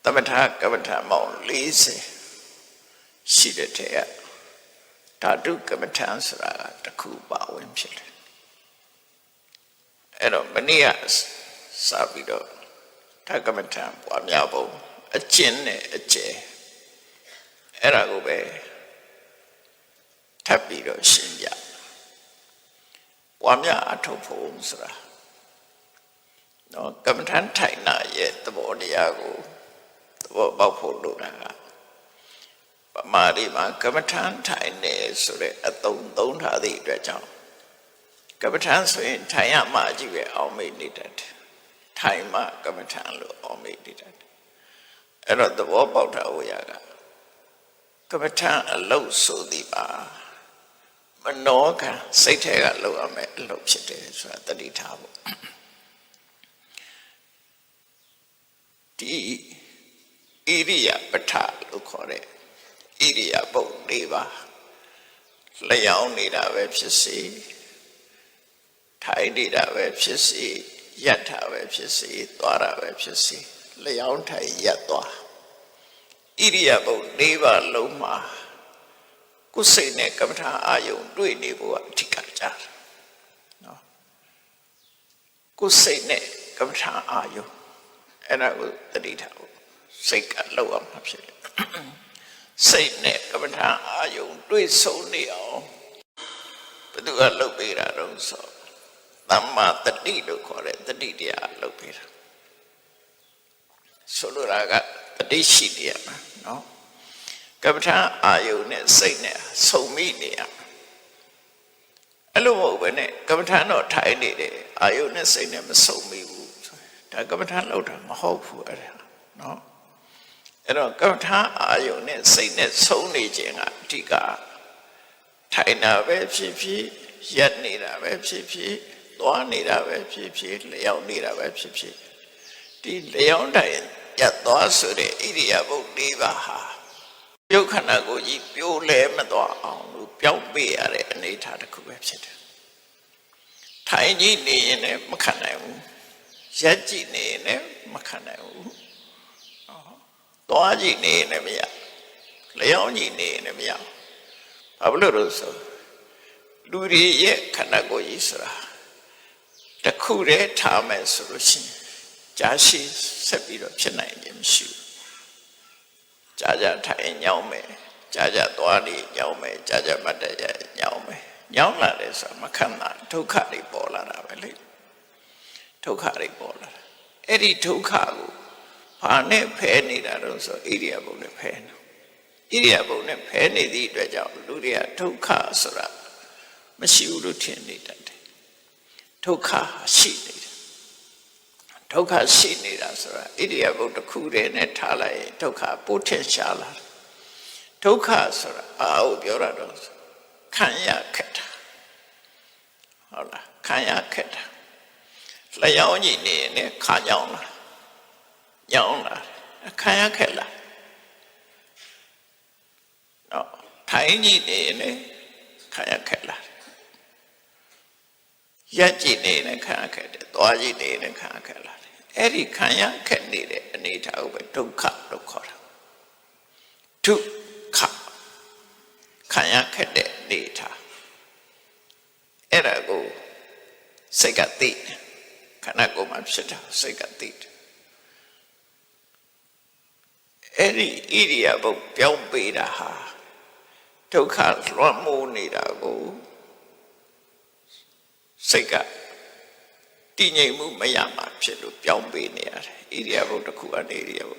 သမထကမ္မထာမောင်40ရှိတဲ့ထဲကဓာတုကမ္မထာဆိုတာတစ်ခုပါဝင်ဖြစ်တယ်အဲ့တော့မနေ့ကစပြီးတော့ဓာတုကမ္မထာပွားများပုံအကျဉ်းနဲ့အကျယ်အဲ့ဒါကိုပဲထပ်ပြီးတော့ရှင်းပြပွားများအထုတ်ဖို့ဆိုတာနော်ကမ္မထာထိုင်နာရဲ့သဘောတရားကိုသဘောပေါက်ဖို့လိုတာကပမာရီမှာကမ္မထာထိုင်နေဆိုတဲ့အသုံးထားသည့်အတွက်ကြောင့်ကမ္မထာဆိုရင်ထိုင်ရမှကြီးပဲအောင်မေ့နေတတ်တယ်ထိုင်မှကမ္မထာလို့အောင်မေ့နေတတ်တယ်အဲ့တော့သဘောပေါက်တာဝေရကကမ္မထာအလုပ်ဆိုသည်ပါမနောကစိတ်ထဲကလုပ်ရမယ်အလုပ်ဖြစ်တယ်ဆိုတာတတိထားဖို့ဒီဣရိယာပဋ္ဌလို့ခေါ်တဲ့ဣရိယာပုတ်၄ပါးလျောင်းနေတာပဲဖြစ်စေထိုင်နေတာပဲဖြစ်စေရပ်တာပဲဖြစ်စေသွားတာပဲဖြစ်စေလျောင်းထိုင်ရပ်သွားဣရိယာပုတ်၄ပါးလုံးမှာကိုယ်စိတ်နဲ့ကမ္မထာအာယုံတွေ့နေဖို့အဓိကကြတယ်နော်ကိုယ်စိတ်နဲ့ကမ္မထာအာယုံအဲ့ဒါကိုတတိထားဖို့စိတ်ကလောက်အောင်ဖြစ်တယ်စိတ်နဲ့ကမ္မထာအာယုံတွေ့ဆုံနေအောင်ဘယ်သူကလုပ်ပေးတာတော့ဆိုသမ္မာတတိလို့ခေါ်တဲ့တတိတရားလုပ်ပေးတာဆိုလိုတာကတတိရှိနေရမှာနော်ကမ္မထာအာယုံနဲ့စိတ်နဲ့ဆုံမိနေရအဲ့လိုမဟုတ်ဘဲနဲ့ကမ္မထာတော့ထိုင်နေတယ်အာယုံနဲ့စိတ်နဲ့မဆုံမိဘူးဒါကမ္မထာလောက်တာမဟုတ်ဘူးအဲ့ဒါနော်အဲ့တော့ကမ္မထာအာယုံနဲ့စိတ်နဲ့ဆုံနေခြင်းကအဓိကထိုင်တာပဲဖြစ်ဖြစ်ရပ်နေတာပဲဖြစ်ဖြစ်သွားနေတာပဲဖြစ်ဖြစ်လျောင်းနေတာပဲဖြစ်ဖြစ်ဒီလျောင်းတိုင်ရပ်သွားဆိုတဲ့ဣရိယာပုတ်၄ပါးဟာရုပ်ခန္ဓာကိုယ်ကြီးပြိုလဲမသွားအောင်လို့ပြောင်းပေးရတဲ့အနေအထားတစ်ခုပဲဖြစ်တယ်ထိုင်ကြည့်နေရင်လည်းမခံနိုင်ဘူးရက်ကြည့်နေရင်လည်းမခံနိုင်ဘူးသွားကြည့်နေရင်လည်းမရလျောင်းကြည့်နေရင်လည်းမရဘာလို့လဲဆိုလူတွေရဲ့ခန္ဓာကိုယ်ကြီးဆိုတာတစ်ခုတည်းထားမယ်ဆိုလို့ရှိရင်ကြာရှည်ဆက်ပြီးတော့ဖြစ်နိုင်ခြင်းမရှိဘူးကြာကြာထိုင်ညောင်းမယ်ကြာကြာသွားနေညောင်းမယ်ကြာကြာမတ်တရညောင်းမယ်ညောင်းလာတယ်ဆိုတာမခံနိုင်ဒုက္ခတွေပေါ်လာတာပဲလေဒုက္ခတွေပေါ်လာတာအဲ့ဒီဒုက္ခကိုဘာနဲ့ဖယ်နေတာတော့ဆိုဣရိယာပုနဲ့ဖယ်နေဣရိယာပုနဲ့ဖယ်နေသည့်အတွက်ကြောင့်လူတွေကဒုက္ခဆိုတာမရှိဘူးလို့ထင်နေတတ်တယ်ဒုက္ခရှိနေတယ်ဒုက္ခရှိနေတာဆိုတာဣရိယာပုတစ်ခုတည်းနဲ့ထားလိုက်ရင်ဒုက္ခပိုထင်ရှားလာတယ်ဒုက္ခဆိုတာအာဟုတ်ပြောရတော့ခံရခက်တာဟုတ်လားခံရခက်တာလျောင်းကြည့်နေရင်ခါကြောင်းလာညောင်းလာခံရခက်လာတော့ထိုင်ကြည့်နေရင်ခံရခက်လာရက်ကြည့်နေရင်ခံရခက်တယ်သွားကြည့်နေရင်ခံရခက်လာတယ်အဲ့ဒီခံရခက်နေတဲ့အနေအထားကိုပဲဒုက္ခလို့ခေါ်တာဒုက္ခခံရခက်တဲ့အနေအထားအဲ့ဒါကိုစိတ်ကသိတယ်ခန္ဓာကိုယ်မှာဖြစ်တာစိတ်ကသိတယ်အဲ့ဒီဣရိယာပုပြောင်းပေးတာဟာဒုက္ခလွှမ်းမိုးနေတာကိုစိတ်ကတည်ငြိမ်မှုမရမှဖြစ်လို့ပြောင်းပေးနေရတယ်ဣရိယာပုတစ်ခုအနေဣရိယာပု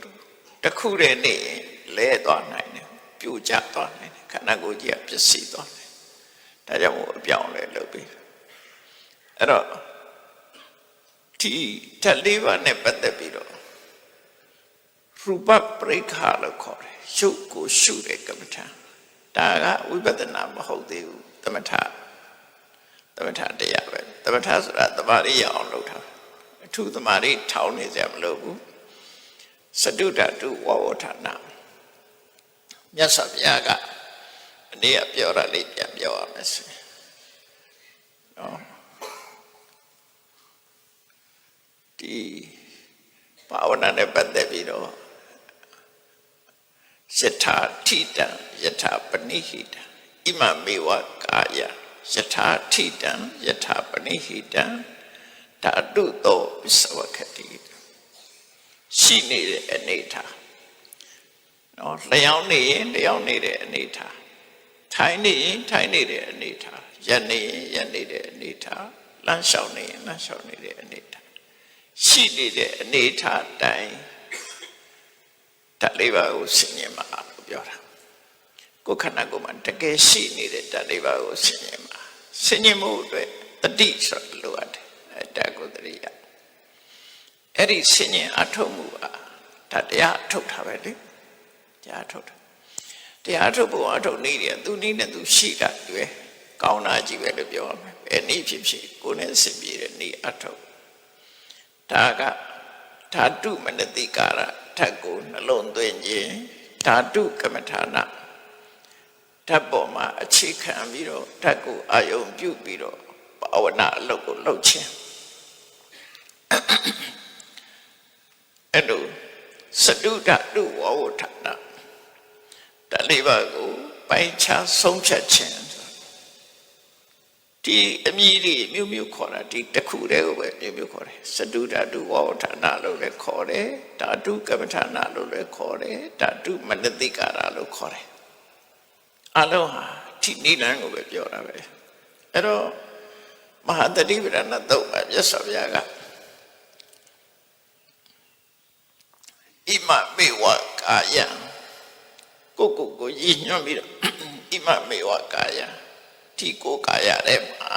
တစ်ခုတည်းနေရင်လဲသွားနိုင်တယ်ပြိုကျသွားနိုင်တယ်ခန္ဓာကိုယ်ကြီးကပျက်စီးသွားနိုင်ဒါကြောင့်မို့အပြောင်းလဲလုပ်ပေးအဲ့တော့ဒီဓာတ်၄ပါးနဲ့ပတ်သက်ပြီးတော့ရူပပရိက္ခလို့ခေါ်တယ်ရုပ်ကိုရှုတဲ့ကမ္မထာဒါကဝိပဿနာမဟုတ်သေးဘူးသမထတရားပဲသမထဆိုတာသမာဓိရအောင်လုပ်တာအထူးသမာဓိထောင်းနေကြမလို့ဘူးစတုဓာတုဝဝဌာနမြတ်စွာဘုရားကအနည်းကပြောတာလေးပြန်ပြောရမယ်ဆိုနော် ဒီဘာဝနာနဲ့ပတ်သက်ပြီးတော့ ယထာထိတံယထာပနိဟိတံဣမမေဝကာယယထာထိတံယထာပနိဟိတံဓာတုသောပစ္စဝကတိရှိနေတဲ့အနေထားနော်လျောင်းနေရင်လျောင်းနေတဲ့အနေထားထိုင်နေရင်ထိုင်နေတဲ့အနေထားရပ်နေရင်ရပ်နေတဲ့အနေထားလမ်းလျှောက်နေရင်လမ်းလျှောက်နေတဲ့အနေထားရှိနေတဲ့အနေထားတိုင်းဓာတ်လေးပါးကိုဆင်ញင်မှာလို့ပြောတာကိုယ်ခန္ဓာကိုယ်မှာတကယ်ရှိနေတဲ့ဓာတ်လေးပါးကိုဆင်ញင်မှာဆင်ញင်မှုအတွက်တတိဆိုလိုအပ်တယ်အဲဓာတ်ကိုတတိယအဲ့ဒီဆင်ញင်အထုတ်မှုကဒါတရားအထုတ်တာပဲလေတရားအထုတ်တာတရားအထုတ်ဖို့အထုတ်နေတယ်သူနည်းနဲ့သူရှိတာပဲကောင်းတာကြီးပဲလို့ပြောရမယ်ဘယ်နည်းဖြစ်ဖြစ်ကိုယ်နဲ့ဆင်ပြေတဲ့နည်းအထုတ်ဒါကဓာတုမနတိကာရဓာတ်ကိုနှလုံးသွင်းခြင်းဓာတုကမ္မထာနာဓာတ်ပေါ်မှာအခြေခံပြီးတော့ဓာတ်ကိုအာယုံပြုပြီးတော့ဘာဝနာအလုပ်ကိုလုပ်ခြင်းအဲ့လိုစတုဓာတုဝဝဋ္ဌာနာဓာတ်လေးပါးကိုပိုင်းခြားဆုံးဖြတ်ခြင်းဒီအမည်တွေမျိုးမျိုးခေါ်တာဒီတစ်ခုတည်းကိုပဲမျိုးမျိုးခေါ်တယ်စတုဓာတုဝဝဋ္ဌာနာလို့လည်းခေါ်တယ်ဓာတုကမ္မထာနာလို့လည်းခေါ်တယ်ဓာတုမနတိကာရလို့ခေါ်တယ်အလုံးဟာဒီနိလန်းကိုပဲပြောတာပဲအဲ့တော့မဟာတတိပဒနာတုတ်မှာမြတ်စွာဘုရားကဣမမေဝကာယံကိုရည်ညွှန်းပြီးတော့ဣမမေဝကာယံဒီကိုကာယတဲ့မှာ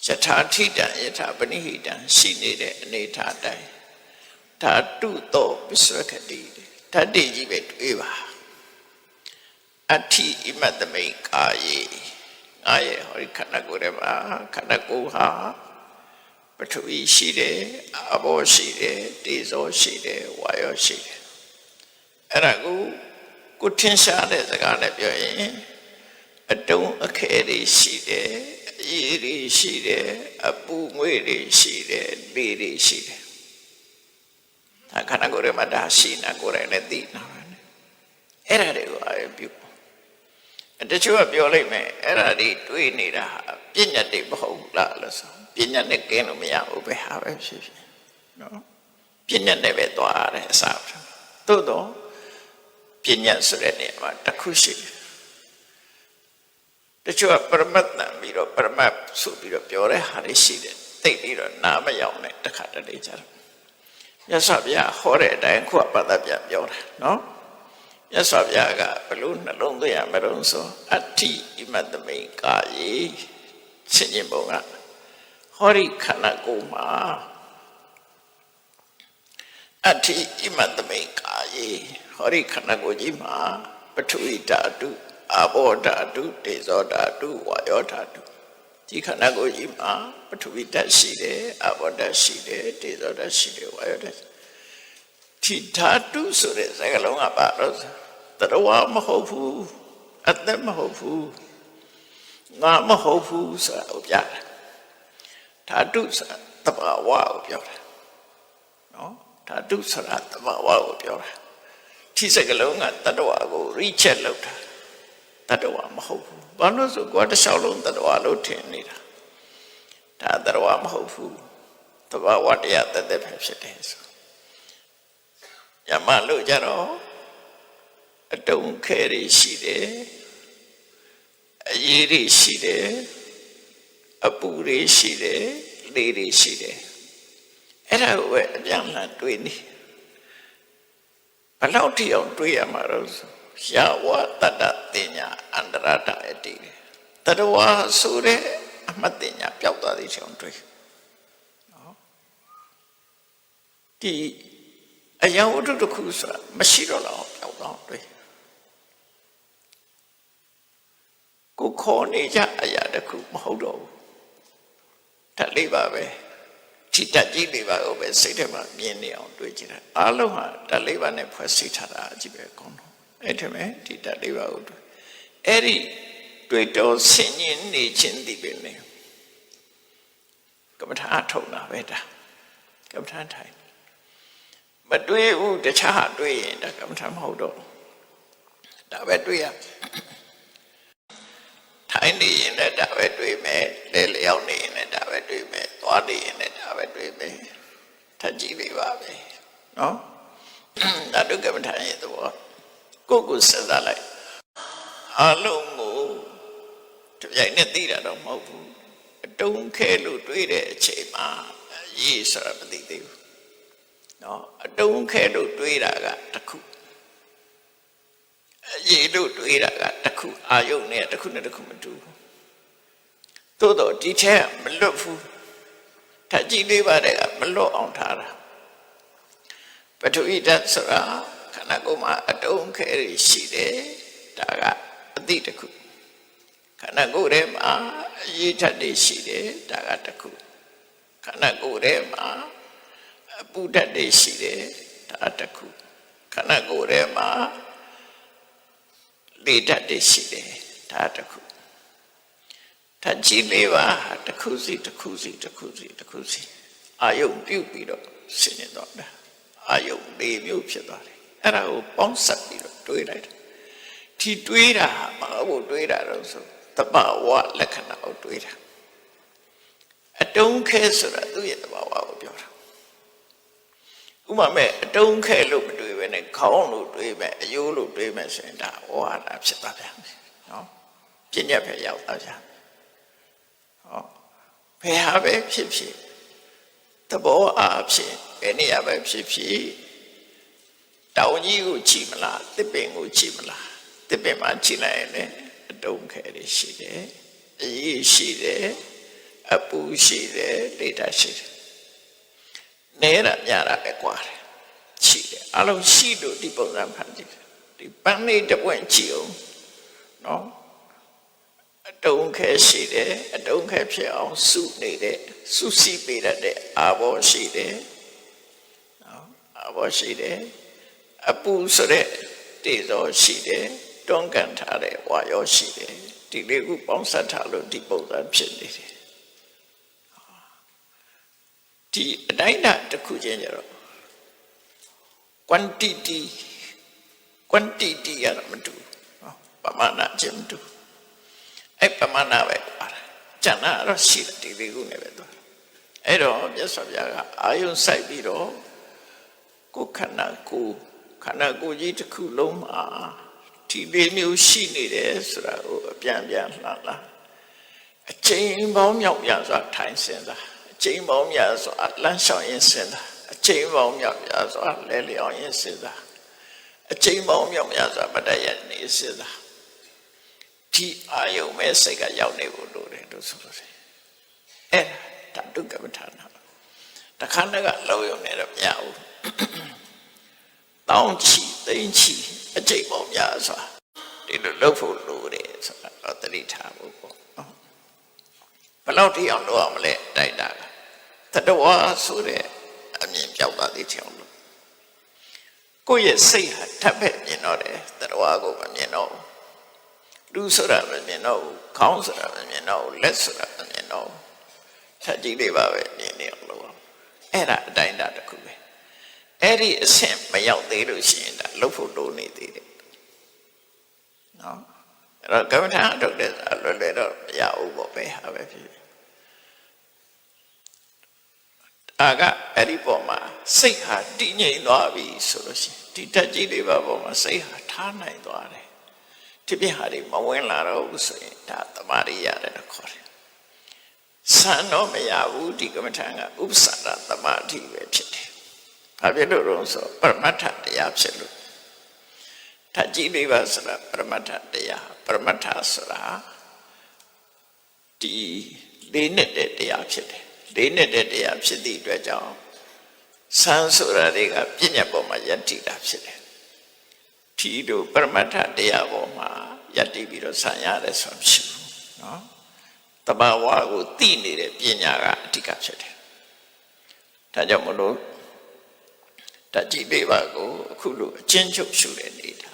ယထာထိတံယထာပနိဟိတံရှိနေတဲ့အနေထားတိုင်းဓာတုသောပစ္စဝကတိဓာတ်တည်ကြီးပဲတွေးပါအဋ္ဌိဣမတမိတ်ကာယေငါရဲ့ဟောဒီခန္ဓာကိုယ်ထဲမှာခန္ဓာကိုယ်ဟာပထဝီရှိတယ်အဘောရှိတယ်တေဇောရှိတယ်ဝါယောရှိတယ်အဲ့ဒါကိုထင်ရှားတဲ့စကားနဲ့ပြောရင်အတုံးအခဲတွေရှိတယ်အရေးတွေရှိတယ်အပူငွေ့တွေရှိတယ်လေတွေရှိတယ်ဒါခန္ဓာကိုယ်ထဲမှာဒါရှိနေကိုယ်တိုင်လည်းသိနေတာပဲအဲ့ဒါတွေကိုအာရုံပြုတချို့ကပြောလိုက်မယ်အဲ့ဒါတွေတွေးနေတာဟာပြဉ္ညာတွေမဟုတ်ဘူးလားလို့ဆိုပြဉ္ညာနဲ့ကင်းလို့မရဘူးပဲဟာပဲဖြစ်ဖြစ်နော်ပြဉ္ညာနဲ့ပဲသွားရတဲ့အစားသို့တော့ပြဉ္ညာဆိုတဲ့နေရာမှာတစ်ခုရှိတယ်တချို့ကပရမတ်တန်ပြီးတော့ပရမတ်ဆိုပြီးတော့ပြောတဲ့ဟာတွေရှိတယ်သိပြီးတော့နားမရောက်နဲ့တစ်ခါတလေကြတော့မြတ်စွာဘုရားဟောတဲ့အတိုင်းခုကပတ်သက်ပြန်ပြောတာနော်မြတ်စွာဘုရားကဘလို့နှလုံးသွင်းရမလို့ဆိုအဋ္ဌိဣမတမိတ်ကာယေဆင်ញင်ပုံကဟောဒီခန္ဓာကိုယ်မှာအဋ္ဌိဣမတမိတ်ကာယေဟောဒီခန္ဓာကိုယ်ကြီးမှာပထဝီဓာတုအဘောဓာတုတေဇောဓာတုဝါယောဓာတုဒီခန္ဓာကိုယ်ကြီးမှာပထဝီဓာတ်ရှိတယ်အဘောဓာတ်ရှိတယ်တေဇောဓာတ်ရှိတယ်ဝါယောဓာတ်ဒီဓာတုဆိုတဲ့စကားလုံးကဘာလို့တရဝမဟုတ်ဘူးအသက်မဟုတ်ဘူးငါမဟုတ်ဘူးဆိုတာကိုပြတယ်ဓာတုဆိုတာတဘာဝကိုပြောတာနော်ဓာတုဆိုတာတဘာဝကိုပြောတာဒီစကားလုံးကတတဝကို recheck လုပ်တာတတဝမဟုတ်ဘူးဘာလို့ဆိုကွာတစ်လျှောက်လုံးတတဝလို့ထင်နေတာဒါတတဝမဟုတ်ဘူးတဘာဝတရားတသက်ပဲဖြစ်တယ်ဆိုညမလို့ကြတော့အတုံးခဲတွေရှိတယ်အရေးတွေရှိတယ်အပူတွေရှိတယ်လေတွေရှိတယ်အဲ့ဒါကိုပဲအပြန်လှန်တွေးနေဘလောက်ထိအောင်တွေးရမှာတော့ယာဝတတ္တတင်ညာအန္တရတအတိတတဝါဆိုတဲ့အမှတ်တင်ညာပျောက်သွားသေးချောင်းတွေးနော်ဒီအယံဝတ္ထုတစ်ခုဆိုတာမရှိတော့လောက်ပျောက်သွားတွေးကိုခေါ်နေကြအရာတစ်ခုမဟုတ်တော့ဘူးဓာတ်လေးပါပဲဒီဓာတ်ကြီးလေးပါကိုပဲစိတ်ထဲမှာမြင်နေအောင်တွေးကြည့်တာအားလုံးဟာဓာတ်လေးပါနဲ့ဖွဲ့စည်းထားတာအကြည့်ပဲကောင်းတော့အဲ့ထမဲ့ဒီဓာတ်လေးပါကိုတွေးအဲ့ဒီတွေ့တော့ဆင်ញင်နေခြင်းဒီပဲလေကမ္မထာထုတ်တာပဲဒါကမ္မထာထိုင် မတွေးဘူးတခြားတွေးရင်ဒါကမ္မထာမဟုတ်တော့ဒါပဲတွေးရထိုင်နေရင်လည်းဒါပဲတွေးမယ်လဲလျောက်နေရင်လည်းဒါပဲတွေးမယ်သွားနေရင်လည်းဒါပဲတွေးမယ်ထပ်ကြည့်လေးပါပဲနော်ဒါဒုက္ခမထာရဲ့သဘောကိုယ်စဉ်းစားလိုက်အလုံးကိုတပြိုင်နဲ့သိတာတော့မဟုတ်ဘူးအတုံးခဲလို့တွေးတဲ့အချိန်မှာရေးဆိုတာမသိသေးဘူးနော်အတုံးခဲလို့တွေးတာကတစ်ခုရေးလို့တွေးတာကတစ်ခုအာယုန်နဲ့တစ်ခုနဲ့တစ်ခုမတူဘူးသို့တော့ဒီထဲမလွတ်ဘူးထပ်ကြည့်လေးပါတဲ့ကမလွတ်အောင်ထားတာပထဝီဓာတ်ဆိုတာခန္ဓာကိုယ်မှာအတုံးခဲရရှိတယ်ဒါကအတိတစ်ခုခန္ဓာကိုယ်ထဲမှာအရေးဓာတ်တွေရှိတယ်ဒါကတစ်ခုခန္ဓာကိုယ်ထဲမှာအပူဓာတ်တွေရှိတယ်ဒါတစ်ခုခန္ဓာကိုယ်ထဲမှာလေဓာတ်တွေရှိတယ်ဒါတစ်ခုဓာတ်ကြီးလေးပါတစ်ခုစီတစ်ခုစီတစ်ခုစီတစ်ခုစီအာယုံပြုတ်ပြီးတော့ဆင်းနေတော့တာအာယုံလေးမျိုးဖြစ်သွားတယ်အဲ့ဒါကိုပေါင်းစပ်ပြီးတော့တွေးလိုက်တယ်ဒီတွေးတာမဟုတ်တွေးတာတော့ဆိုတဘာဝလက္ခဏာကိုတွေးတာအတုံးခဲဆိုတာသူ့ရဲ့တဘာဝကိုပြောတာဥပမာအတုံးခဲလို့မတွေးဘဲနဲ့ခေါင်းလို့တွေးမယ်အယိုးလို့တွေးမယ်ဆိုရင်ဒါဝါဒဖြစ်သွားပြန်ပြီနော်ပြဉ္ညာပဲရောက်သွားပြန်ဟောဘယ်ဟာပဲဖြစ်ဖြစ်သဘောအားဖြင့်ဘယ်နေရာပဲဖြစ်ဖြစ်တောင်ကြီးကိုကြည့်မလားတစ်ပင်ကိုကြည့်မလားတစ်ပင်မှာကြည့်လိုက်ရင်လည်းအတုံးခဲတွေရှိတယ်အရေးရှိတယ်အပူရှိတယ်လေဓာတ်ရှိတယ်နေတာများတာပဲကွာတယ်ရှိတယ်အလုံးရှိလို့ဒီပုံစံဖန်ကြည့်တယ်ဒီပန်းလေးတစ်ပွင့်ကြည့်အောင်နော်အတုံးခဲရှိတယ်အတုံးခဲဖြစ်အောင်စုနေတဲ့စုစည်းပေးတဲ့အာဘောရှိတယ်နော်အာဘောရှိတယ်အပူဆိုတဲ့တေဇောရှိတယ်တွန်းကန်ထားတဲ့ဝါရောရှိတယ်ဒီလေးခုပေါင်းစပ်ထားလို့ဒီပုံစံဖြစ်နေတယ်ဒီအတိုင်းတာတစ်ခုချင်းကြတော့ quantity ကတော့မတူနော်ပမာဏချင်းမတူအဲ့ပမာဏပဲပါတာကျန်တာတော့ရှိတယ်ဒီလေးခုနဲ့ပဲသွားအဲ့တော့မြတ်စွာဘုရားကအာယုံစိုက်ပြီးတော့ကိုယ်ခန္ဓာကိုယ်ကြီးတစ်ခုလုံးမှာဒီလေးမျိုးရှိနေတယ်ဆိုတာကိုအပြန်လှန်လာအချိန်ပေါင်းမြောက်များစွာထိုင်စင်တာအချိန်ပေါင်းများစွာလမ်းလျှောက်ရင်းစင်တာအချိန်ပေါင်းမြောက်များစွာလဲလျောင်းရင်းစင်တာအချိန်ပေါင်းမြောက်များစွာမတည့်ရနေစင်တာဒီအာယုံမဲ့စိတ်ကရောက်နေဖို့လိုတယ်လို့ဆိုလို့တယ်အဲ့ဒါဒုက္ခမထာနာတခါတည်းကလောက်ရုံနဲ့တော့မရဘူးတောင်းချီသိမ့်ချီအချိန်ပေါင်းများစွာဒီလိုလုပ်ဖို့လိုတယ်ဆိုတာတော့သတိထားဖို့ပေါ့နော်ဘယ်လောက်ထိအောင်လုပ်အောင်မလဲတိုက်တာတတဝါဆိုတဲ့အမြင်ပြောက်သွားသေးချင်အောင်လို့ကိုယ့်ရဲ့စိတ်ဟာထပ်ပဲမြင်တော့တယ်တတဝါကိုမမြင်တော့လူဆိုတာမမြင်တော့ခေါင်းဆိုတာမမြင်တော့လက်ဆိုတာမမြင်တော့ဆက်ကြည့်လေးပါပဲမြင်နေအောင်လို့အဲ့ဒါအတိုင်းတာတစ်ခုပဲအဲ့ဒီအဆင့်မရောက်သေးလို့ရှိရင်ဒါလှုပ်ဖို့လိုနေသေးတယ်နော်အဲ့တော့ကမ္မထာထုတ်တဲ့လွယ်လွယ်တော့မရဘူးပေါ့ပဲဟာပဲဖြစ်အာကအဲ့ဒီပေါ်မှာစိတ်ဟာတည်ငြိမ်သွားပြီဆိုလို့ရှိရင်ဒီတက်ကြီးလေးပါပေါ်မှာစိတ်ဟာထားနိုင်သွားတယ်ဒီပြဟာတွေမဝင်လာတော့ဘူးဆိုရင်ဒါတမာရိရတယ်လို့ခေါ်တယ်ဆန်တော့မရဘူးဒီကမ္မထာကဥပ္ပစာရတမာတိပဲဖြစ်တယ်ဘာဖြစ်လို့လဲဆိုပရမတ္ထတရားဖြစ်လို့ဓာတ်ကြီးလေးပါဆိုတာပရမတ္ထတရားပရမတ္ထဆိုတာဒီလေးနဲ့တဲ့တရားဖြစ်တယ်လေးနဲ့တဲ့တရားဖြစ်သည့်အတွက်ကြောင့်ဆန်းဆိုတာတွေကပြဉ္ညာပေါ်မှာယက်တည်တာဖြစ်တယ်ဒီလိုပရမတ္ထတရားပေါ်မှာယက်တည်ပြီးတော့ဆန်းရတယ်ဆိုမရှိဘူးနော်တဘာဝကိုသိနေတဲ့ပညာကအဓိကဖြစ်တယ်ဒါကြောင့်မလို့ဓာတ်ကြီးလေးပါကိုအခုလိုအချင်းချုပ်ရှုတဲ့နေတာ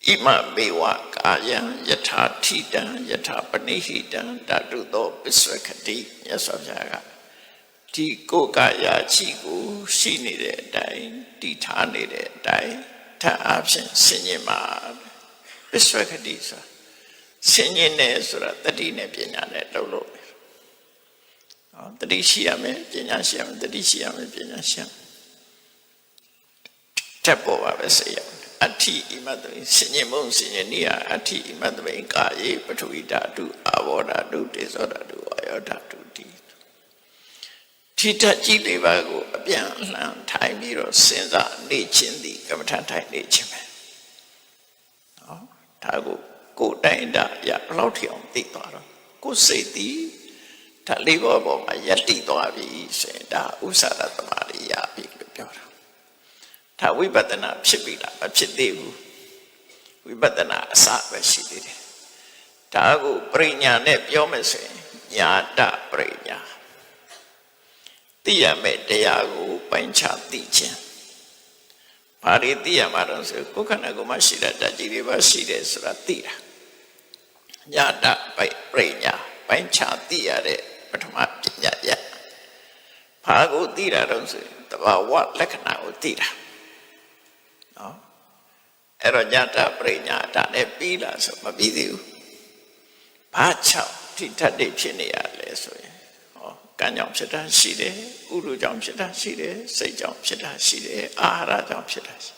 ဣမမေဝကာယံယထာထိတံယထာပနိဟိတံဓာတုသောပစ္စဝခတိမြတ်စွာဘုရားက ဒီကိုယ်ကာယရှိကိုရှိနေတဲ့အတိုင်းတည်ထားနေတဲ့အတိုင်းထပ်အဖြစ်ဆင်ញင်မှာပစ္စဝကတိဆိုဆင်ញင်နေဆိုတာတတိနဲ့ပညာနဲ့လုပ်လို့တတိရှိရမယ်ပညာရှိရမယ်တတိရှိရမယ်ပညာရှိရမယ်ထပ်ပေါ်ပါပဲစေရအဋ္ဌိဣမတ္တဝိဆင်ញင်မုံဆင်ញင်နိယအဋ္ဌိဣမတ္တဝိကာယေပထဝီဓာတုအာဘောဓာတုတေဇောဓာတုအာယောဓာတုတိထိထကြီးလေးပါးကိုအပြန်အလှန်ထိုင်ပြီးတော့စဉ်းစားနေခြင်းသည်ကမ္မထထိုင်နေခြင်းပဲနော်ဒါကိုတိုင်းတာရဘလောက်ထီအောင်သိသွားတော့ကိုစိတ်သည်ဒါလေးဘောပေါ်မှာယက်တည်သွားပြီဆိုရင်ဒါဥစ္စာရသမารိယပြီလို့ပြောတာဒါဝိပဿနာဖြစ်ပြီလားမဖြစ်သေးဘူးဝိပဿနာအစပဲရှိသေးတယ်ဒါကိုပရိညာနဲ့ပြောမယ်ဆိုရင်ညာတပရိညာသိရမယ့်တရားကိုပိုင်းခြားသိခြင်းဘာတွေသိရမှာတော့ဆိုကိုယ်ခန္ဓာကိုယ်မှာရှိတဲ့ဓာတ်ကြီးတွေပါရှိတယ်ဆိုတာသိတာညာတပရိညာပိုင်းခြားသိရတဲ့ပထမပညာရဘာကိုသိတာတော့ဆိုတဘာဝလက္ခဏာကိုသိတာနော်အဲ့တော့ညာတပရိညာဒါနဲ့ပြီးလားဆိုမပြီးသေးဘူးဘာကြောင့်ဒီဓာတ်တွေဖြစ်နေရလဲဆိုရင်ကံကြောင့်ဖြစ်တာရှိတယ်ဥရုကြောင့်ဖြစ်တာရှိတယ်စိတ်ကြောင့်ဖြစ်တာရှိတယ်အာဟာရကြောင့်ဖြစ်တာရှိ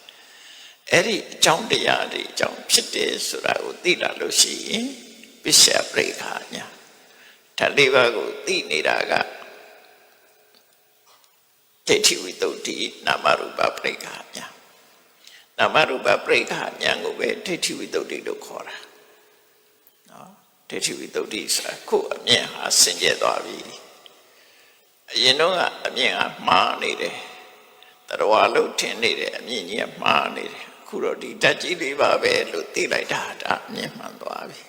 အဲ့ဒီအကြောင်းတရားတွေအကြောင်းဖြစ်တယ်ဆိုတာကိုသိလာလို့ရှိရင်ပစ္စယပရိက္ခာညာဓာတ်လေးပါးကိုသိနေတာကဒိဋ္ဌိဝိတ္တုတိနာမရူပပရိက္ခာညာနာမရူပပရိက္ခာညာကိုပဲဒိဋ္ဌိဝိတ္တုတိလို့ခေါ်တာနော်ဒိဋ္ဌိဝိတ္တုတိဆိုတာခုအမြင်ဟာဆင်ကျဲသွားပြီအရင်တော့ကအမြင်ကမှားနေတယ်တရားလို့ထင်နေတယ်အမြင်ကြီးကမှားနေတယ်အခုတော့ဒီဓာတ်ကြီးလေးပါပဲလို့သိလိုက်တာဒါအမြင်မှန်သွားပြီ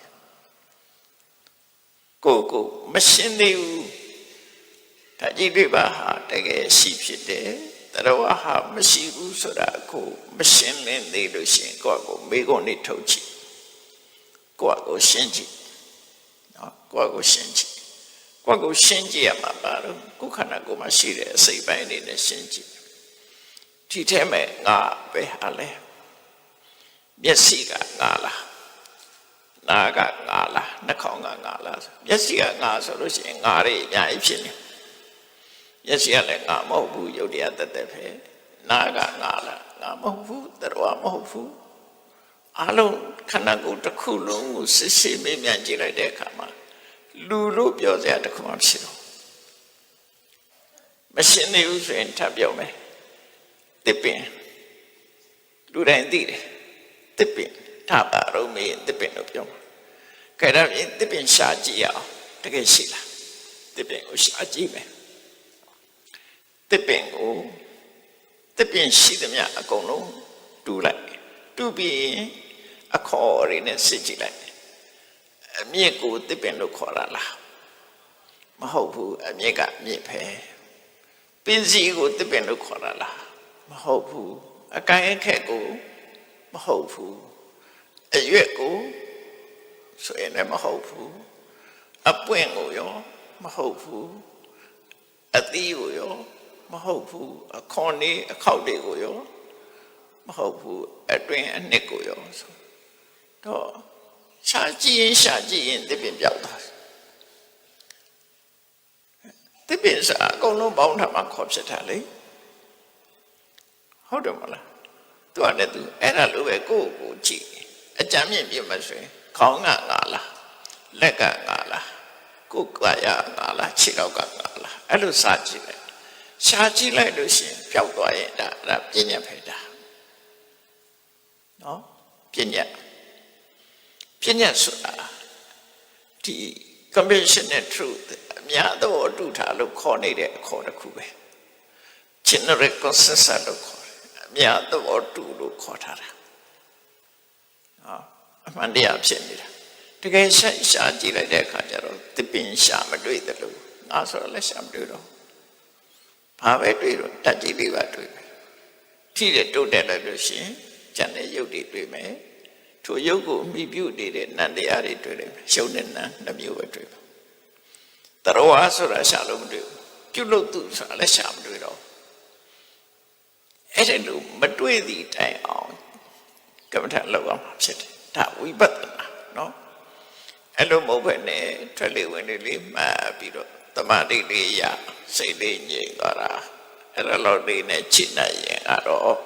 ကိုမရှင်းသေးဘူးဓာတ်ကြီးလေးပါဟာတကယ်ရှိဖြစ်တယ်တရားဟာမရှိဘူးဆိုတာကိုမရှင်းလင်းသေးလို့ရှိရင်ကိုယ့်ကိုမေးခွန်းနေထုတ်ကြည့်ကိုယ့်ကိုရှင်းကြည့်နော်ကိုယ့်ကိုရှင်းကြည့်ကိုယ့်ကိုရှင်းကြည့်ရမှာပါတော့ကိုယ်ခန္ဓာကိုယ်မှာရှိတဲ့အစိတ်ပိုင်းတွေနဲ့ရှင်းကြည့်ဒီထဲမှာငါပဲဟာလဲမျက်စိကငါလားနားကငါလားနှာခေါင်းကငါလားမျက်စိကငါဆိုလို့ရှိရင်ငါတွေအများကြီးဖြစ်နေမျက်စိကလည်းငါမဟုတ်ဘူးယုတ်တရားတက်တက်ပဲနားကငါလားငါမဟုတ်ဘူးတရားမဟုတ်ဘူးအလုံးခန္ဓာကိုယ်တစ်ခုလုံးကိုစစ်စစ်မေးမြန်းကြည့်လိုက်တဲ့အခါမှာလူလို့ပြောစရာတခုမှဖြစ်တော့မရှင်းသေးဘူးဆိုရင်ထပ်ပြောမယ်တစ်ပင်လူတိုင်းသိတယ်တစ်ပင်ထားပါတော့မေးတစ်ပင်လို့ပြောမှာကြည့်တော့တစ်ပင်ရှာကြည့်အောင်တကယ်ရှိလားတစ်ပင်ကိုရှာကြည့်မယ်တစ်ပင်ရှိသမျှအကုန်လုံးတူလိုက်တူပြီးအခေါ်ရင်းနဲ့စစ်ကြည့်လိုက်အမြင့်ကိုတစ်ပင်လို့ခေါ်တာလားမဟုတ်ဘူးအမြင့်ကအမြင့်ပဲပင်စီကိုတစ်ပင်လို့ခေါ်တာလားမဟုတ်ဘူးအကိုင်အခက်ကိုမဟုတ်ဘူးအရွက်ကိုဆိုရင်လည်းမဟုတ်ဘူးအပွင့်ကိုရောမဟုတ်ဘူးအသီးကိုရောမဟုတ်ဘူးအခွန်လေးအခောက်တွေကိုရောမဟုတ်ဘူးအတွင်းအနှစ်ကိုရောဆိုတော့ရှာကြည့်ရင်တစ်ပင်ပြောက်သွားတစ်ပင်စားအကုန်လုံးပေါင်းထားမှခေါ်ဖြစ်တာလေဟုတ်တယ်မလားသူကလည်းသူအဲ့ဒါလိုပဲကိုယ့်ကိုကြည့်အကြမ်းမြင့်ပြမဆိုရင်ခေါင်းကငါလားလက်ကငါလားကိုယ်ကာယငါလားခြေထောက်ကငါလားအဲ့လိုစားကြည့်လိုက်ရှာကြည့်လိုက်လို့ရှိရင်ပျောက်သွားရင်ဒါပညာဖေတာနော်ပညာဆိုတာဒီ conventional truth အများသောအတူထားလို့ခေါ်နေတဲ့အခေါ်တစ်ခုပဲ general consensus လို့ခေါ်တယ်အများသောအတူလို့ခေါ်ထားတာအမှန်တရားဖြစ်နေတာတကယ်ရှာကြည့်လိုက်တဲ့အခါကျတော့တစ်ပင်ရှာမတွေ့တယ်လို့ငါဆိုတော့လည်းရှာမတွေ့တော့ဘာပဲတွေ့တော့တတ်ကြည့်လေးပါတွေ့မယ်ထိတဲ့တိုးတက်လိုက်လို့ရှိရင်ကျန်တဲ့ရုပ်တွေတွေ့မယ်ထိုရုပ်ကိုအမိပြုနေတဲ့နံတရားတွေတွေ့တယ်ရှုံးတဲ့နံနှမျိုးပဲတွေ့ပါတရားဆိုတာရှာလို့မတွေ့ဘူး ပြုလုပ်သူဆိုတာလည်းရှာမတွေ့တော့အဲ့ဒီလိုမတွေ့သည့်တိုင်အောင်ကမ္မထာလောက်အောင်ဖြစ်တယ်ဒါဝိပဿနာနော်အဲ့လိုမဟုတ်ဘဲနဲ့ထွက်လေဝင်လေလေးမှတ်ပြီးတော့တမာတိလေးရစိတ်လေးငြိမ်သွားတာအဲ့ဒါလောက်လေးနဲ့ချိနိုင်ရင်ကတော့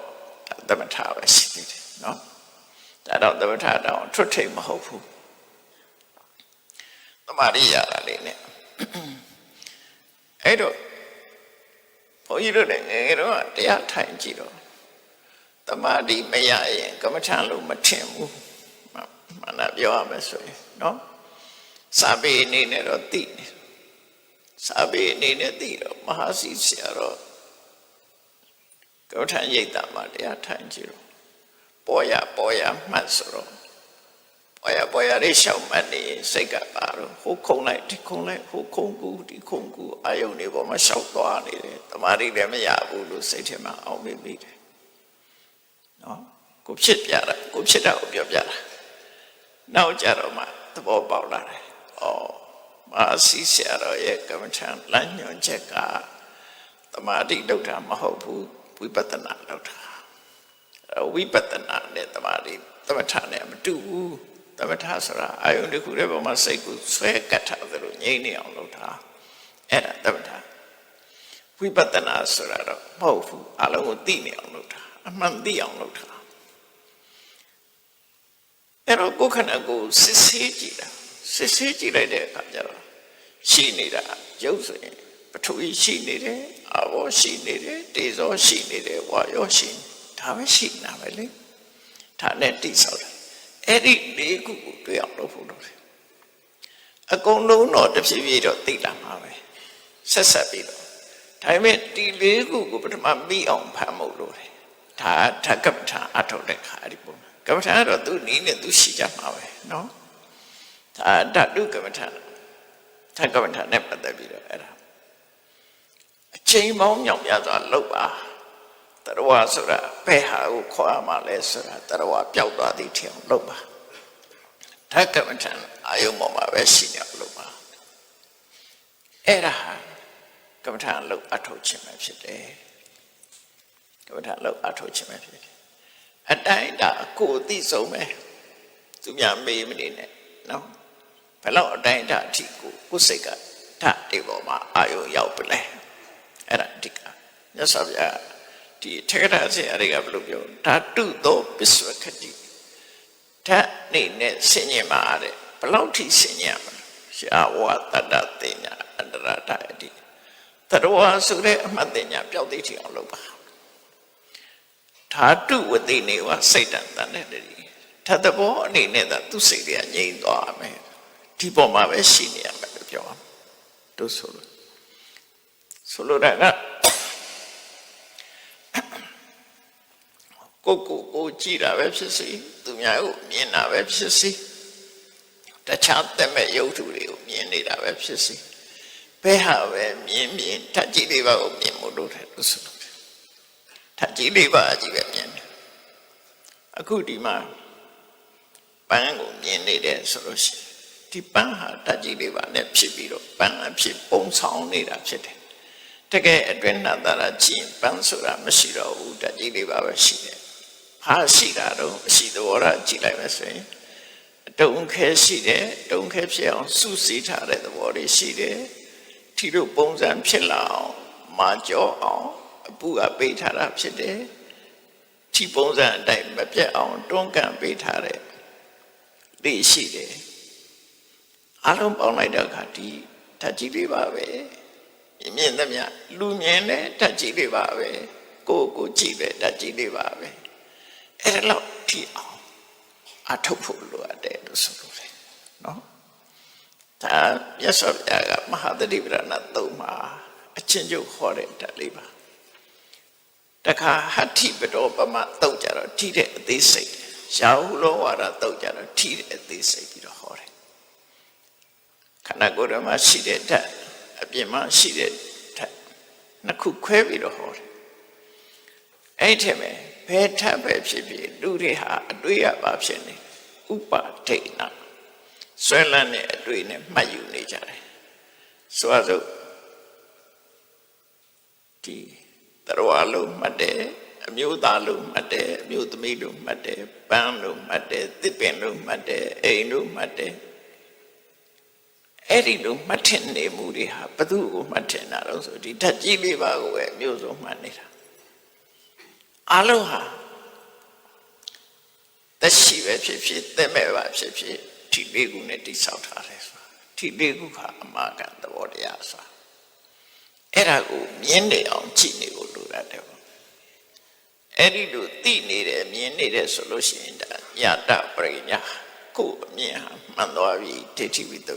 သမထပဲရှိသေးတယ်နော်ဒါတော့သမထတော့ထွတ်ထိပ်မဟုတ်ဘူးတမာတိရတာလေးနဲ့အဲ့တော့ဘုန်းကြီးတို့လည်းငယ်တော့တရားထိုင်ကြည့်တော့တမာတိမရရင်ကမ္မထလို့မထင်ဘူးမှန်တာပြောရမယ်ဆိုရင်နော်စာပေအနေနဲ့တော့သိနေစာပေအနေနဲ့သိတော့မဟာစီဆရာတော့ကမ္မထရိပ်တာမှာတရားထိုင်ကြည့်တော့ပေါ်ရမှတ်ဆိုတော့ပေါ်ရလေးရှောက်မှတ်နေစိတ်ကပါတော့ဟိုခုံလိုက်ဒီခုံလိုက်ဟိုခုံကူဒီခုံကူအာယုန်တွေပေါ်မှာရှောက်သွားနေတယ်တမာတိလည်းမရဘူးလို့စိတ်ထဲမှာအောင်းမိတယ်နော်ကိုဖြစ်ပြတာကိုဖြစ်တာကိုပြောပြတာနောက်ကြတော့မှသဘောပေါက်လာတယ်ဩမဟာစီဆရာတော်ရဲ့ကမ္မထံလမ်းညွှန်ချက်ကတမာတိလောက်တာမဟုတ်ဘူးဝိပဿနာလောက်တာဝိပဿနာနဲ့တမာတိသမထနဲ့မတူဘူးသမထဆိုတာအာယုန်တစ်ခုတည်းပေါ်မှာစိတ်ကိုဆွဲကတ်ထားသလိုငြိမ်းနေအောင်လုပ်တာအဲ့ဒါသမထဝိပဿနာဆိုတာတော့မဟုတ်ဘူးအလုံးကိုသိနေအောင်လုပ်တာအမှန်သိအောင်လုပ်တာအဲ့တော့ကိုယ်ခန္ဓာကိုယ်စစ်ဆေးကြည့်တာစစ်ဆေးကြည့်လိုက်တဲ့အခါကျတော့ရှိနေတာရုပ်ဆိုရင်ပထဝီရှိနေတယ်အာဘောရှိနေတယ်တေဇောရှိနေတယ်ဝါယောရှိနေဒါပဲရှိနေတာပဲလေဒါနဲ့တိဆောက်တယ်အဲ့ဒီလေးခုကိုတွေ့အောင်လုပ်ဖို့လုပ်တယ်အကုန်လုံးတော့တစ်ဖြည်းဖြည်းတော့သိလာမှာပဲဆက်ဆက်ပြီးတော့ဒါပေမဲ့ဒီလေးခုကိုပထမမိအောင်ဖမ်းဖို့လုပ်တယ်ဒါဓကပ္ပထာအထုတ်တဲ့ခါဒီပုံကပ္ပထာကတော့သူ့နည်းနဲ့သူရှိကြမှာပဲနော်ဒါဓတုကပ္ပထာဓကပ္ပထာနဲ့ပတ်သက်ပြီးတော့အဲ့ဒါအချိန်ပေါင်းမြောက်ပြသွားလုပ်ပါတရဝဆိုတာဘယ်ဟာကိုခေါ်ရမှာလဲဆိုတာတရဝပျောက်သွားသည်ထင်အောင်လုပ်ပါဓကမ္မထံအာယုံပေါ်မှာပဲရှိနေအောင်လုပ်ပါအဲ့ဒါကမ္မထံလုပ်အထုတ်ခြင်းပဲဖြစ်တယ်ကမ္မထံလုပ်အထုတ်ခြင်းပဲဖြစ်တယ်အတိုင်းဒါကိုယ်သိဆုံးပဲသူများမေးမနေနဲ့နော်ဘယ်လောက်အတိုင်းဒါအထိကိုစိတ်ကဓာတ်တွေပေါ်မှာအာယုံရောက်ပလဲအဲ့ဒါအဓိကမြတ်စွာဘုရားဒီထေရဆရာတွေကဘယ်လိုပြောဓာတုသောပစ္စဝကတိဓာတ်နေနဲ့ဆင်ញင်ပါတဲ့ဘယ်လောက်ထိဆင်ញင်ရမလဲရှာဝတတ္တသိညာအန္တရာတအတိတရဝဆိုတဲ့အမှတ်သိညာပျောက်သိထီအောင်လုပ်ပါဓာတုဝတိနေဝစိတ်တန်တန်တဲ့တည်းဓာတ်ဘောအနေနဲ့သာသူ့စိတ်တွေကငြိမ်သွားမယ်ဒီပေါ်မှာပဲရှိနေရမယ်လို့ပြောအောင်တို့ဆိုလိုတာကကိုကြည့်တာပဲဖြစ်စီသူများကိုမြင်တာပဲဖြစ်စီတခြားသက်မဲ့ရုပ်ထုတွေကိုမြင်နေတာပဲဖြစ်စီဘယ်ဟာပဲမြင်ဓာတ်ကြီးလေးပါကိုမြင်ဖို့လုပ်တယ်လို့ဆိုလို့ဓာတ်ကြီးလေးပါကြီးပဲမြင်တယ်အခုဒီမှာပန်းကိုမြင်နေတယ်ဆိုလို့ရှိရင်ဒီပန်းဟာဓာတ်ကြီးလေးပါနဲ့ဖြစ်ပြီးတော့ပန်းအဖြစ်ပုံဆောင်နေတာဖြစ်တယ်တကယ်အတွင်းနှံ့တာကြည့်ပန်းဆိုတာမရှိတော့ဘူးဓာတ်ကြီးလေးပါပဲရှိတယ်ဟာရှိတာတော့အရှိသဘောထားကြည့်လိုက်မယ်ဆိုရင်တုံခဲရှိတယ်တုံခဲဖြစ်အောင်စုစည်းထားတဲ့သဘောတွေရှိတယ်ထီတို့ပုံစံဖြစ်လာအောင်မာကြောအောင်အပူအပေးထားတာဖြစ်တယ်ထီပုံစံအတိုင်းမပြတ်အောင်တွန်းကန်ပေးထားတဲ့လေးရှိတယ်အလုံးပေါင်းလိုက်တဲ့အခါဒီဓာတ်ကြီးလေးပါပဲမြင်သမျှလူမြင်တဲ့ဓာတ်ကြီးလေးပါပဲကိုကြည့်ပဲဓာတ်ကြီးလေးပါပဲအဲ့ဒါတော့ဒီအောင်အထုတ်ဖို့လိုအပ်တယ်လို့ဆိုလို့တယ်နော်ဒါမြတ်စွာဘုရားကမဟာသတိပဋ္ဌာန်သုံးမှာအချင်းချုပ်ဟောတဲ့ဓာတ်လေးပါတခါဟဋ္ဌိပတောပမတုတ်ကြတော့ထိတဲ့အသေးစိတ်ရာဟုလောဝါဒတုတ်ကြတော့ထိတဲ့အသေးစိတ်ပြီးတော့ဟောတယ်ခန္ဓာကိုယ်ထဲမှာရှိတဲ့ဓာတ်အပြင်မှာရှိတဲ့ဓာတ်နှစ်ခုခွဲပြီးတော့ဟောတယ်အဲ့ဒီထဲမှာဘယ်ထပ်ပဲဖြစ်ဖြစ်လူတွေဟာအတွေ့ရပါဖြစ်နေဥပါဒိဏဆွဲလန်းတဲ့အတွေ့နဲ့မှတ်ယူနေကြတယ်ဆိုတော့ ဒီတရဝလုံးမှတ်တယ်အမျိုးသားလုံးမှတ်တယ်အမျိုးသမီးလုံးမှတ်တယ်ပန်းလုံးမှတ်တယ်တစ်ပင်လုံးမှတ်တယ်အိမ်လုံးမှတ်တယ်အဲ့ဒီလိုမှတ်ထင်နေမှုတွေဟာဘသူ့ကိုမှတ်ထင်တာတော့ဆိုဒီဓာတ်ကြီးလေးပါကိုပဲအမျိုးဆုံးမှတ်နေတာအလုံးဟာသက်ရှိပဲဖြစ်ဖြစ်သက်မဲ့ပါဖြစ်ဖြစ်ဒီလေးခုနဲ့တိဆောက်ထားတယ်ဆိုတာဒီလေးခုဟာအမှားကသဘောတရားဆိုတာအဲ့ဒါကိုမြင်နေအောင်ကြည့်နေဖို့လိုတယ်ပေါ့အဲ့ဒီလိုသိနေတယ်မြင်နေတယ်ဆိုလို့ရှိရင်ဒါယတပရိညာကိုအမြင်ဟာမှန်သွားပြီဒိဋ္ဌိဝိတ္တု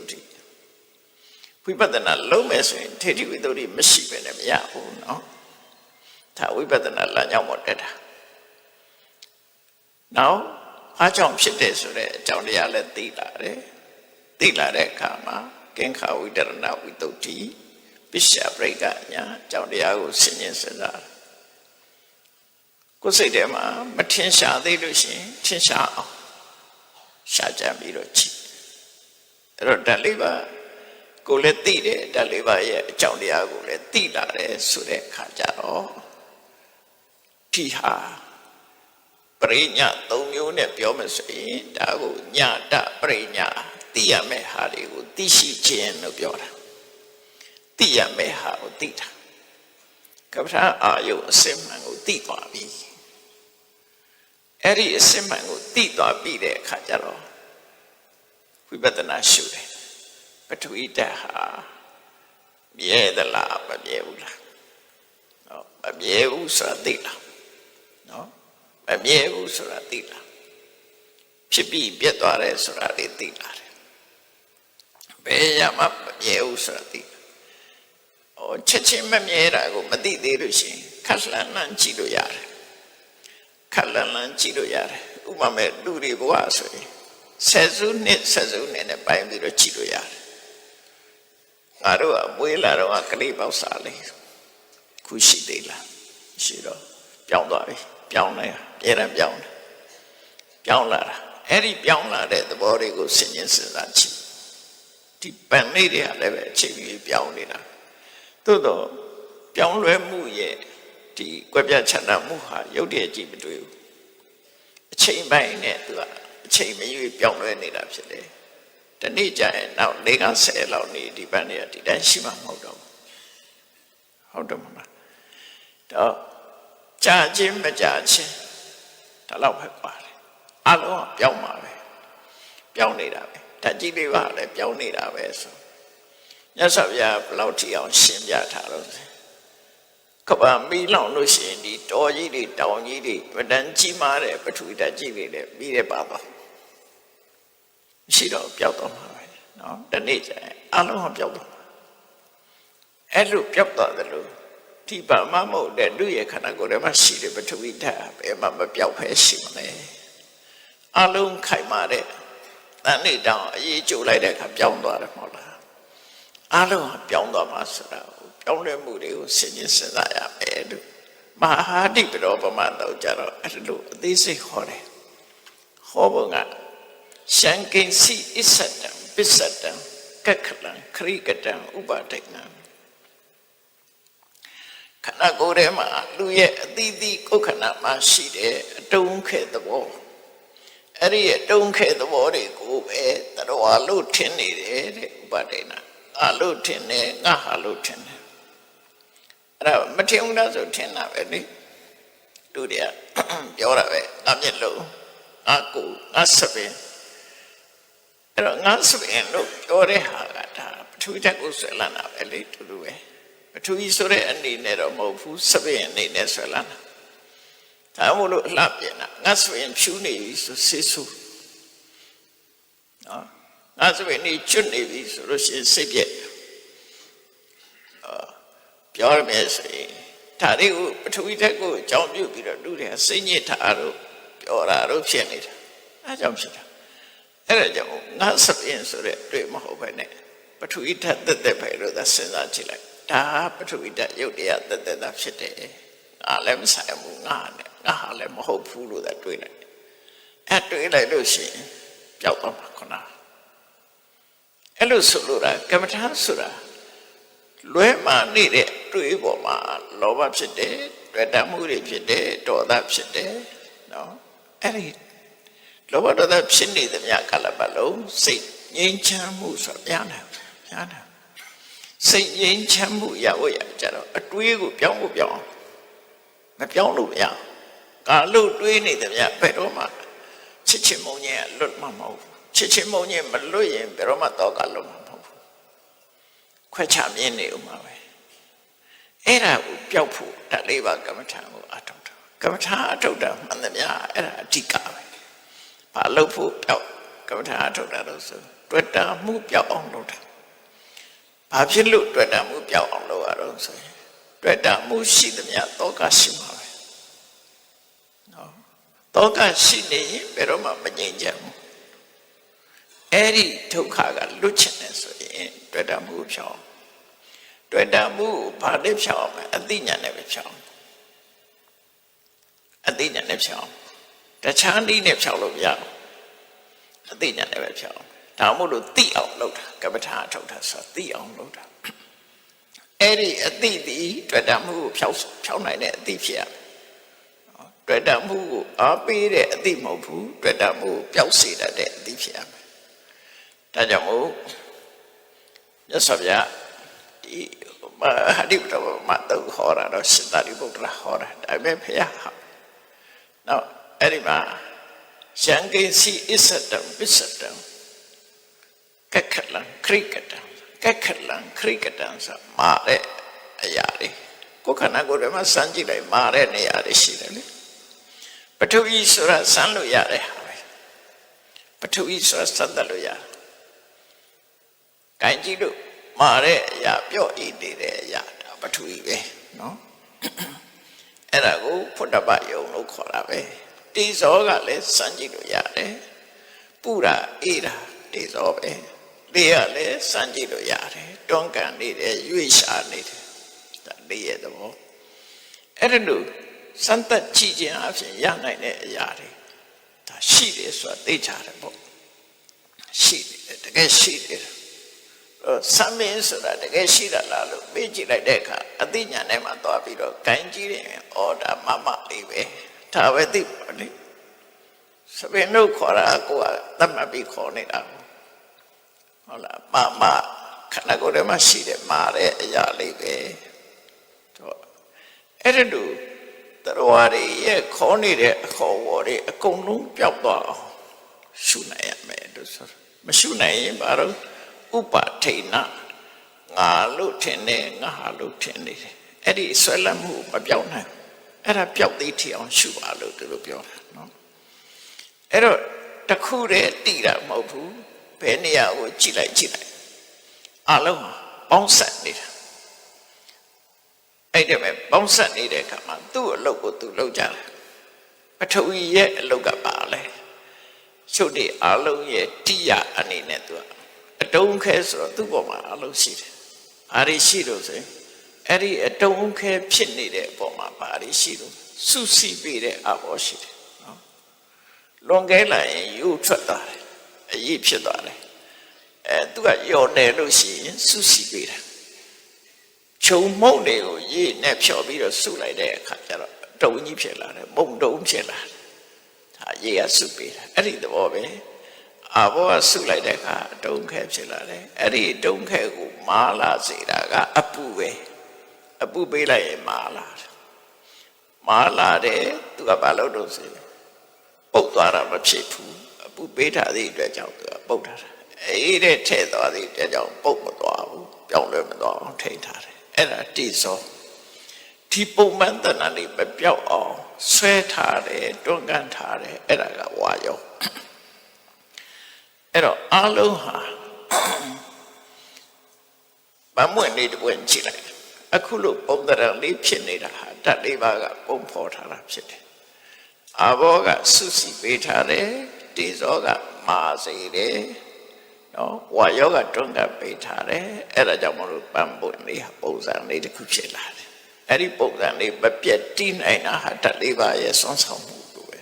ဝိပဿနာလုံးမယ်ဆိုရင်ဒိဋ္ဌိဝိတ္တုမရှိဘဲနဲ့မရဘူးเนาะဒါဝိပဿနာလမ်းကြောင်းပေါ်တက်တာနောက်အားကြောင့်ဖြစ်တယ်ဆိုတဲ့အကြောင်းတရားလည်းသိလာတယ်သိလာတဲ့အခါမှာကင်္ခဝိတရဏဝိတ္တုပိစ္ဆပရိက္ခညာအကြောင်းတရားကိုဆင်ញင်စဉ်းစားကိုယ်စိတ်ထဲမှာမထင်ရှားသေးလို့ရှိရင်ထင်ရှားအောင်ရှားကြပြီးတော့ကြည့်အဲ့တော့ဓာတ်လေးပါကိုယ်လည်းသိတယ်ဓာတ်လေးပါရဲ့အကြောင်းတရားကိုလည်းသိလာတယ်ဆိုတဲ့အခါကျတော့ဒီဟာပရိညာ၃မျိုးနဲ့ပြောမယ်ဆိုရင်ဒါကိုညာတပရိညာသိရမယ့်ဟာတွေကိုသိရှိခြင်းလို့ပြောတာသိရမယ့်ဟာကိုသိတာကပ္ပထာအာယုအစစ်မှန်ကိုသိသွားပြီအဲ့ဒီအစစ်မှန်ကိုသိသွားပြီတဲ့အခါကျတော့ဝိပဿနာရှုတယ်ပထဝီဓာတ်ဟာမြဲသလားမမြဲဘူးလားနော်မမြဲဘူးဆိုတာသိလားနော်မမြဲဘူးဆိုတာသိလားဖြစ်ပြီးပြတ်သွားတယ်ဆိုတာလေးသိလာတယ်ဘယ်ရမှမမြဲဘူးဆိုတာသိချက်ချင်းမမြဲတာကိုမသိသေးလို့ရှိရင်ခက်လှမ်းလှမ်းကြည့်လို့ရတယ်ခက်လှမ်းလှမ်းကြည့်လို့ရတယ်ဥပမာလူတွေဘဝဆိုရင်ဆယ်စုနှစ်နဲ့ပိုင်းပြီးတော့ကြည့်လို့ရတယ်ငါတို့ကမွေးလာတော့ကလေးပေါက်စားလေးခုရှိသေးလားရှိတော့ပြောင်းသွားပြီပြောင်းလိုက်အများပြောင်းတယ်ပြောင်းလာတာအဲ့ဒီပြောင်းလာတဲ့သဘောတွေကိုဆင်ញင်စဉ်းစားကြည့်ဒီပန်လေးတွေကလည်းပဲအချိန်ကြီးပြောင်းနေတာသို့တော့ပြောင်းလဲမှုရဲ့ဒီကွက်ပြတ်ချမ်းသာမှုဟာရုပ်တရက်ကြည့်မတွေ့ဘူးအချိန်ပိုင်းနဲ့သူကအချိန်မရွေးပြောင်းလဲနေတာဖြစ်တယ်တနေ့ကျရင်နောက်50လောက်နေဒီဘက်နေရဒီတိုင်းရှိမှမဟုတ်တော့ဟုတ်တယ်မလားတော့ကြာချင်းမကြာချင်းဒါတော့ပဲပါတယ်အလုံးပြောင်းပါပဲပြောင်းနေတာပဲဓာတ်ကြီးလေးပါလည်းပြောင်းနေတာပဲဆိုမြတ်စွာဘုရားဘယ်လောက်ထိအောင်ရှင်းပြထားတော့ကဘာမီးလောင်လို့ရှိရင်ဒီတော်ကြီးတွေတောင်ကြီးတွေမတန်ကြီးမားတဲ့ပထဝီဓာတ်ကြီးတွေလည်းပြီးတဲ့ပါပါရှိတော့ပျောက်တော့မှာပဲเนาะတနေ့ကျရင်အလုံးပျောက်တော့အဲ့လိုပျောက်သွားတယ်လို့ဒီပါမမဟုတ်တဲ့လူရဲ့ခန္ဓာကိုယ်ထဲမှာရှိတဲ့ပထဝီဓာတ်ဘယ်မှမပျောက်ဖဲရှိမလဲအလုံးခိုင်မာတဲ့တန်နေတောင်အရေးကြိုလိုက်တဲ့အခါပျောက်သွားတယ်မဟုတ်လားအလုံးပြောင်းသွားမှာဆိုတာပြောင်းလဲမှုတွေကိုဆင်ញင်စဉ်းစားရမယ်လို့မဟာတိပရောပမတော့ကြတော့အဲ့လိုအသေးစိတ်ဟောတယ်ဟောဖို့ကရှံကိဉ္စီအစ္ဆတံပစ္စတံကက္ခလံခရိကတံဥပါဒိဏံခန္ဓာကိုယ်ထဲမှာလူရဲ့အသီးသီးကိုယ်ခန္ဓာမှာရှိတဲ့အတုံးခဲသဘောအဲ့ဒီအတုံးခဲသဘောတွေကိုပဲတရဝလို့ထင်နေတယ်တဲ့ဥပါဒိဏအလို့ထင်တယ်ငါဟာလို့ထင်တယ်အဲ့ဒါမထင်ဘူးလားဆိုထင်တာပဲလေလူတွေကပြောတာပဲငါမျက်လုံးငါကိုယ်ငါစပင်အဲ့တော့ငါစပင်လို့ပြောတဲ့ဟာကဒါပထဝီဓာတ်ကိုဆွဲလန်းတာပဲလေတူတူပဲပထဝီဆိုတဲ့အနေနဲ့တော့မဟုတ်ဘူးစပင်အနေနဲ့ဆွဲလန်းတာဒါမို့လို့အလှပြင်တာငါစပင်ဖြူနေပြီဆိုဆေးဆူနော်ငါစပင်နေကျွတ်နေပြီဆိုလို့ရှိရင်စိတ်ပြက်ပြောရမယ်ဆိုရင်ဒါတွေကိုပထဝီဓာတ်ကိုအကြောင်းပြုပြီးတော့လူတွေကစိတ်ညစ်တာတို့ပြောတာတို့ဖြစ်နေတာအဲကြောင့်ဖြစ်တာအဲ့ဒါကြောင့်ငါစပင်ဆိုတဲ့တွေ့မဟုတ်ပဲနဲ့ပထဝီဓာတ်သက်သက်ပဲလို့သာစဉ်းစားကြည့်လိုက်ဒါပထဝီဓာတ်ရုပ်တရားသက်သက်သာဖြစ်တယ်ငါလည်းမဆိုင်ဘူးငါနဲ့ငါဟာလည်းမဟုတ်ဘူးလို့သာတွေးလိုက်အဲတွေးလိုက်လို့ရှိရင်ပျောက်သွားမှာခုနအဲ့လိုဆိုလို့ကမ္မထာဆိုတာလွဲမာနေတဲ့ တွေးပေါ်မှာလောဘဖြစ်တယ်တွေ့တမှုတွေဖြစ်တယ်ဒေါသဖြစ်တယ်နော်အဲ့ဒီလောဘဒေါသဖြစ်နေသမျှကာလပတ်လုံးစိတ်ငြိမ်းချမ်းမှုဆိုပြန်တယ်စိတ်ငြိမ်းချမ်းမှုရဖို့ရကြတော့အတွေးကိုပြောင်းဖို့ပြောင်းမပြောင်းလို့မရကာလို့တွေးနေသမျှဘယ်တော့မှချစ်ချင်မုန်းခြင်းကလွတ်မှာမဟုတ်ဘူးချစ်ချင်မုန်းခြင်းမလွတ်ရင်ဘယ်တော့မှတော့ကလွတ်မှာမဟုတ်ဘူးခွဲခြားမြင်နေဦးမှာပဲအဲ့ဒါကိုပျောက်ဖို့ဓာတ်လေးပါကမ္မထာကိုအထောက်တာကမ္မထာအထောက်တာမှန်သမျှအဲ့ဒါအဓိကပဲဘာလို့ဖို့ပျောက်ကမ္မထာအထောက်တာလို့ဆိုတွေ့တာမှုပျောက်အောင်လုပ်တာဘာဖြစ်လို့တွေ့တာမှုပျောက်အောင်လုပ်ရတော့ဆိုရင်တွေ့တာမှုရှိသမျှတောကရှိမှာပဲနော်တောကရှိနေရင်ဘယ်တော့မှမငြိမ်ချမ်းဘူးအဲ့ဒီဒုက္ခကလွတ်ချင်တယ်ဆိုရင်တွေ့တာမှုဖြောင်းတွေ့တာမှုဘာနဲ့ဖြောင်းမလဲအသိဉာဏ်နဲ့ပဲဖြောင်းအသိဉာဏ်နဲ့ဖြောင်းတခြားနည်းနဲ့ဖြောင်းလို့မရဘူးအသိဉာဏ်နဲ့ပဲဖြောင်းဒါမို့လို့သိအောင်လုပ်တာကပ္ပထာထုတ်တာဆိုသိအောင်လုပ်တာအဲ့ဒီအသိဒီတွေ့တာမှုကိုဖြောင်းနိုင်တဲ့အသိဖြစ်ရမယ်တွေ့တာမှုကိုအားပေးတဲ့အသိမဟုတ်ဘူးတွေ့တာမှုကိုပျောက်စေတတ်တဲ့အသိဖြစ်ရမယ်ဒါကြောင့်မို့မြတ်စွာဘုရားဒီဟာဒီတော့မတော့ဟောတာတော့စတာဒီဘုရားဟောတာဒါပေမဲ့ဘုရားနောက်အဲ့ဒီမှာယံကိစီအစ္စတံပစ္စတံကက္ခလံခရိကတံကက္ခလံခရိကတံဆိုမာတဲ့အရာတွေကိုယ်ခန္ဓာကိုယ်ထဲမှာစမ်းကြည့်လိုက်မာတဲ့နေရာတွေရှိတယ်လေပထဝီဆိုတာစမ်းလို့ရတယ်ဟာပဲပထဝီဆိုတာစမ်းတတ်လို့ရတယ်ကိုင်ကြည့်လို့မာတဲ့အရာပြော့ဤနေတဲ့အရာဒါပထဝီပဲနော်အဲ့ဒါကိုဖုဒ္ဓဘယုံလို့ခေါ်တာပဲတေဇောကလည်းစမ်းကြည့်လို့ရတယ်ပုရာအေးတာတေဇောပဲလေကလည်းစမ်းကြည့်လို့ရတယ်တွန်းကန်နေတယ်ရွေ့ရှာနေတယ်ဒါလေရဲ့သဘောအဲ့ဒါလို့စမ်းသက်ကြည့်ခြင်းအပြင်ရနိုင်တဲ့အရာတွေဒါရှိတယ်ဆိုတာသိကြတယ်ပေါ့ရှိတယ်တကယ်ရှိတယ်စမ်းမင်းဆိုတာတကယ်ရှိတာလားလို့မေးကြည့်လိုက်တဲ့အခါအသိဉာဏ်နဲ့မှသွားပြီးတော့ဂိုင်းကြည့်တယ်ဩဒါမမလေးပဲဒါပဲသိပါလေစပင်တို့ခေါ်တာကိုကသတ်မှတ်ပြီးခေါ်နေတာဟုတ်လားမခန္ဓာကိုယ်ထဲမှာရှိတယ်မာတဲ့အရာလေးပဲတော့အဲ့ဒါတို့တရားတွေရဲ့ခေါ်နေတဲ့အခေါ်အဝေါ်တွေအကုန်လုံးပျောက်သွားအောင်ရှုနိုင်ရမယ်လို့ဆိုမရှုနိုင်ရင်ဘာလို့ဥပါထိဏငါလို့ထင်တယ်ငါဟာလို့ထင်နေတယ်အဲ့ဒီဆွဲလမ်းမှုမပြောင်းနိုင်အဲ့ဒါပျောက်သေးထီအောင်ရှုပါလို့သူတို့ပြောတာနော်အဲ့တော့တခုတည်းတည်တာမဟုတ်ဘူးဘယ်နေရာကိုကြည့်လိုက်အလုံးပေါင်းဆက်နေတာအဲ့ဒါပဲပေါင်းဆက်နေတဲ့အခါမှာသူ့အလုပ်ကိုသူလုပ်ကြတယ်ပထဝီရဲ့အလုပ်ကပါလဲရှုပ်တဲ့အလုံးရဲ့တိယအနေနဲ့သူကအတုံးခဲဆိုတော့သူ့ပေါ်မှာအလုံးရှိတယ်ဘာတွေရှိလို့ဆိုရင်အဲ့ဒီအတုံးခဲဖြစ်နေတဲ့အပေါ်မှာဘာတွေရှိလို့စုစည်းပေးတဲ့အဘောရှိတယ်နော်လွန်ကဲလာရင်ယူထွက်သွားတယ်အရေးဖြစ်သွားတယ်သူကယော်တယ်လို့ရှိရင်စုစည်းပေးတယ်ခြုံမုံတွေကိုရေးနဲ့ဖြော်ပြီးတော့စုလိုက်တဲ့အခါကျတော့တုံကြီးဖြစ်လာတယ်မုံတုံဖြစ်လာတယ်ဒါရေးရစုပေးတယ်အဲ့ဒီသဘောပဲအဘောကစုလိုက်တဲ့အခါတုံခဲဖြစ်လာတယ်အဲ့ဒီတုံခဲကိုမာလာစေတာကအပူပဲအပူပေးလိုက်ရင်မာလာတယ်သူကဘာလို့လို့ဆိုရင်ပုတ်သွားတာမဖြစ်ဘူးအပူပေးထားသည့်အတွက်ကြောင့်သူကပုတ်ထားတာအေးတဲ့ထဲ့သွားသည့်အတွက်ကြောင့်ပုတ်မသွားဘူးပြောင်းလဲမသွားအောင်ထိန်းထားတယ်အဲ့ဒါတိစောဒီပုံမှန်တဏ္ဍာလေးမပြောက်အောင်ဆွဲထားတယ်တွန်းကန်ထားတယ်အဲ့ဒါကဝါယောအဲ့တော့အလုံးဟာမမွင့်နေတပွင့်ကြည့်လိုက်အခုလို့ပုံတရံလေးဖြစ်နေတာဟာဓာတ်လေးပါးကပုံဖော်ထားတာဖြစ်တယ်အဘောကစုစည်းပေးထားတယ်တေဇောကမာစေတယ်နော်ဝါယောကတွန်းကန်ပေးထားတယ်အဲ့ဒါကြောင့်မလို့ပန်းပွင့်လေးဟာပုံစံလေးတစ်ခုဖြစ်လာတယ်အဲ့ဒီပုံစံလေးမပြတ်တီးနိုင်တာဟာဓာတ်လေးပါးရဲ့စွမ်းဆောင်မှုလိုပဲ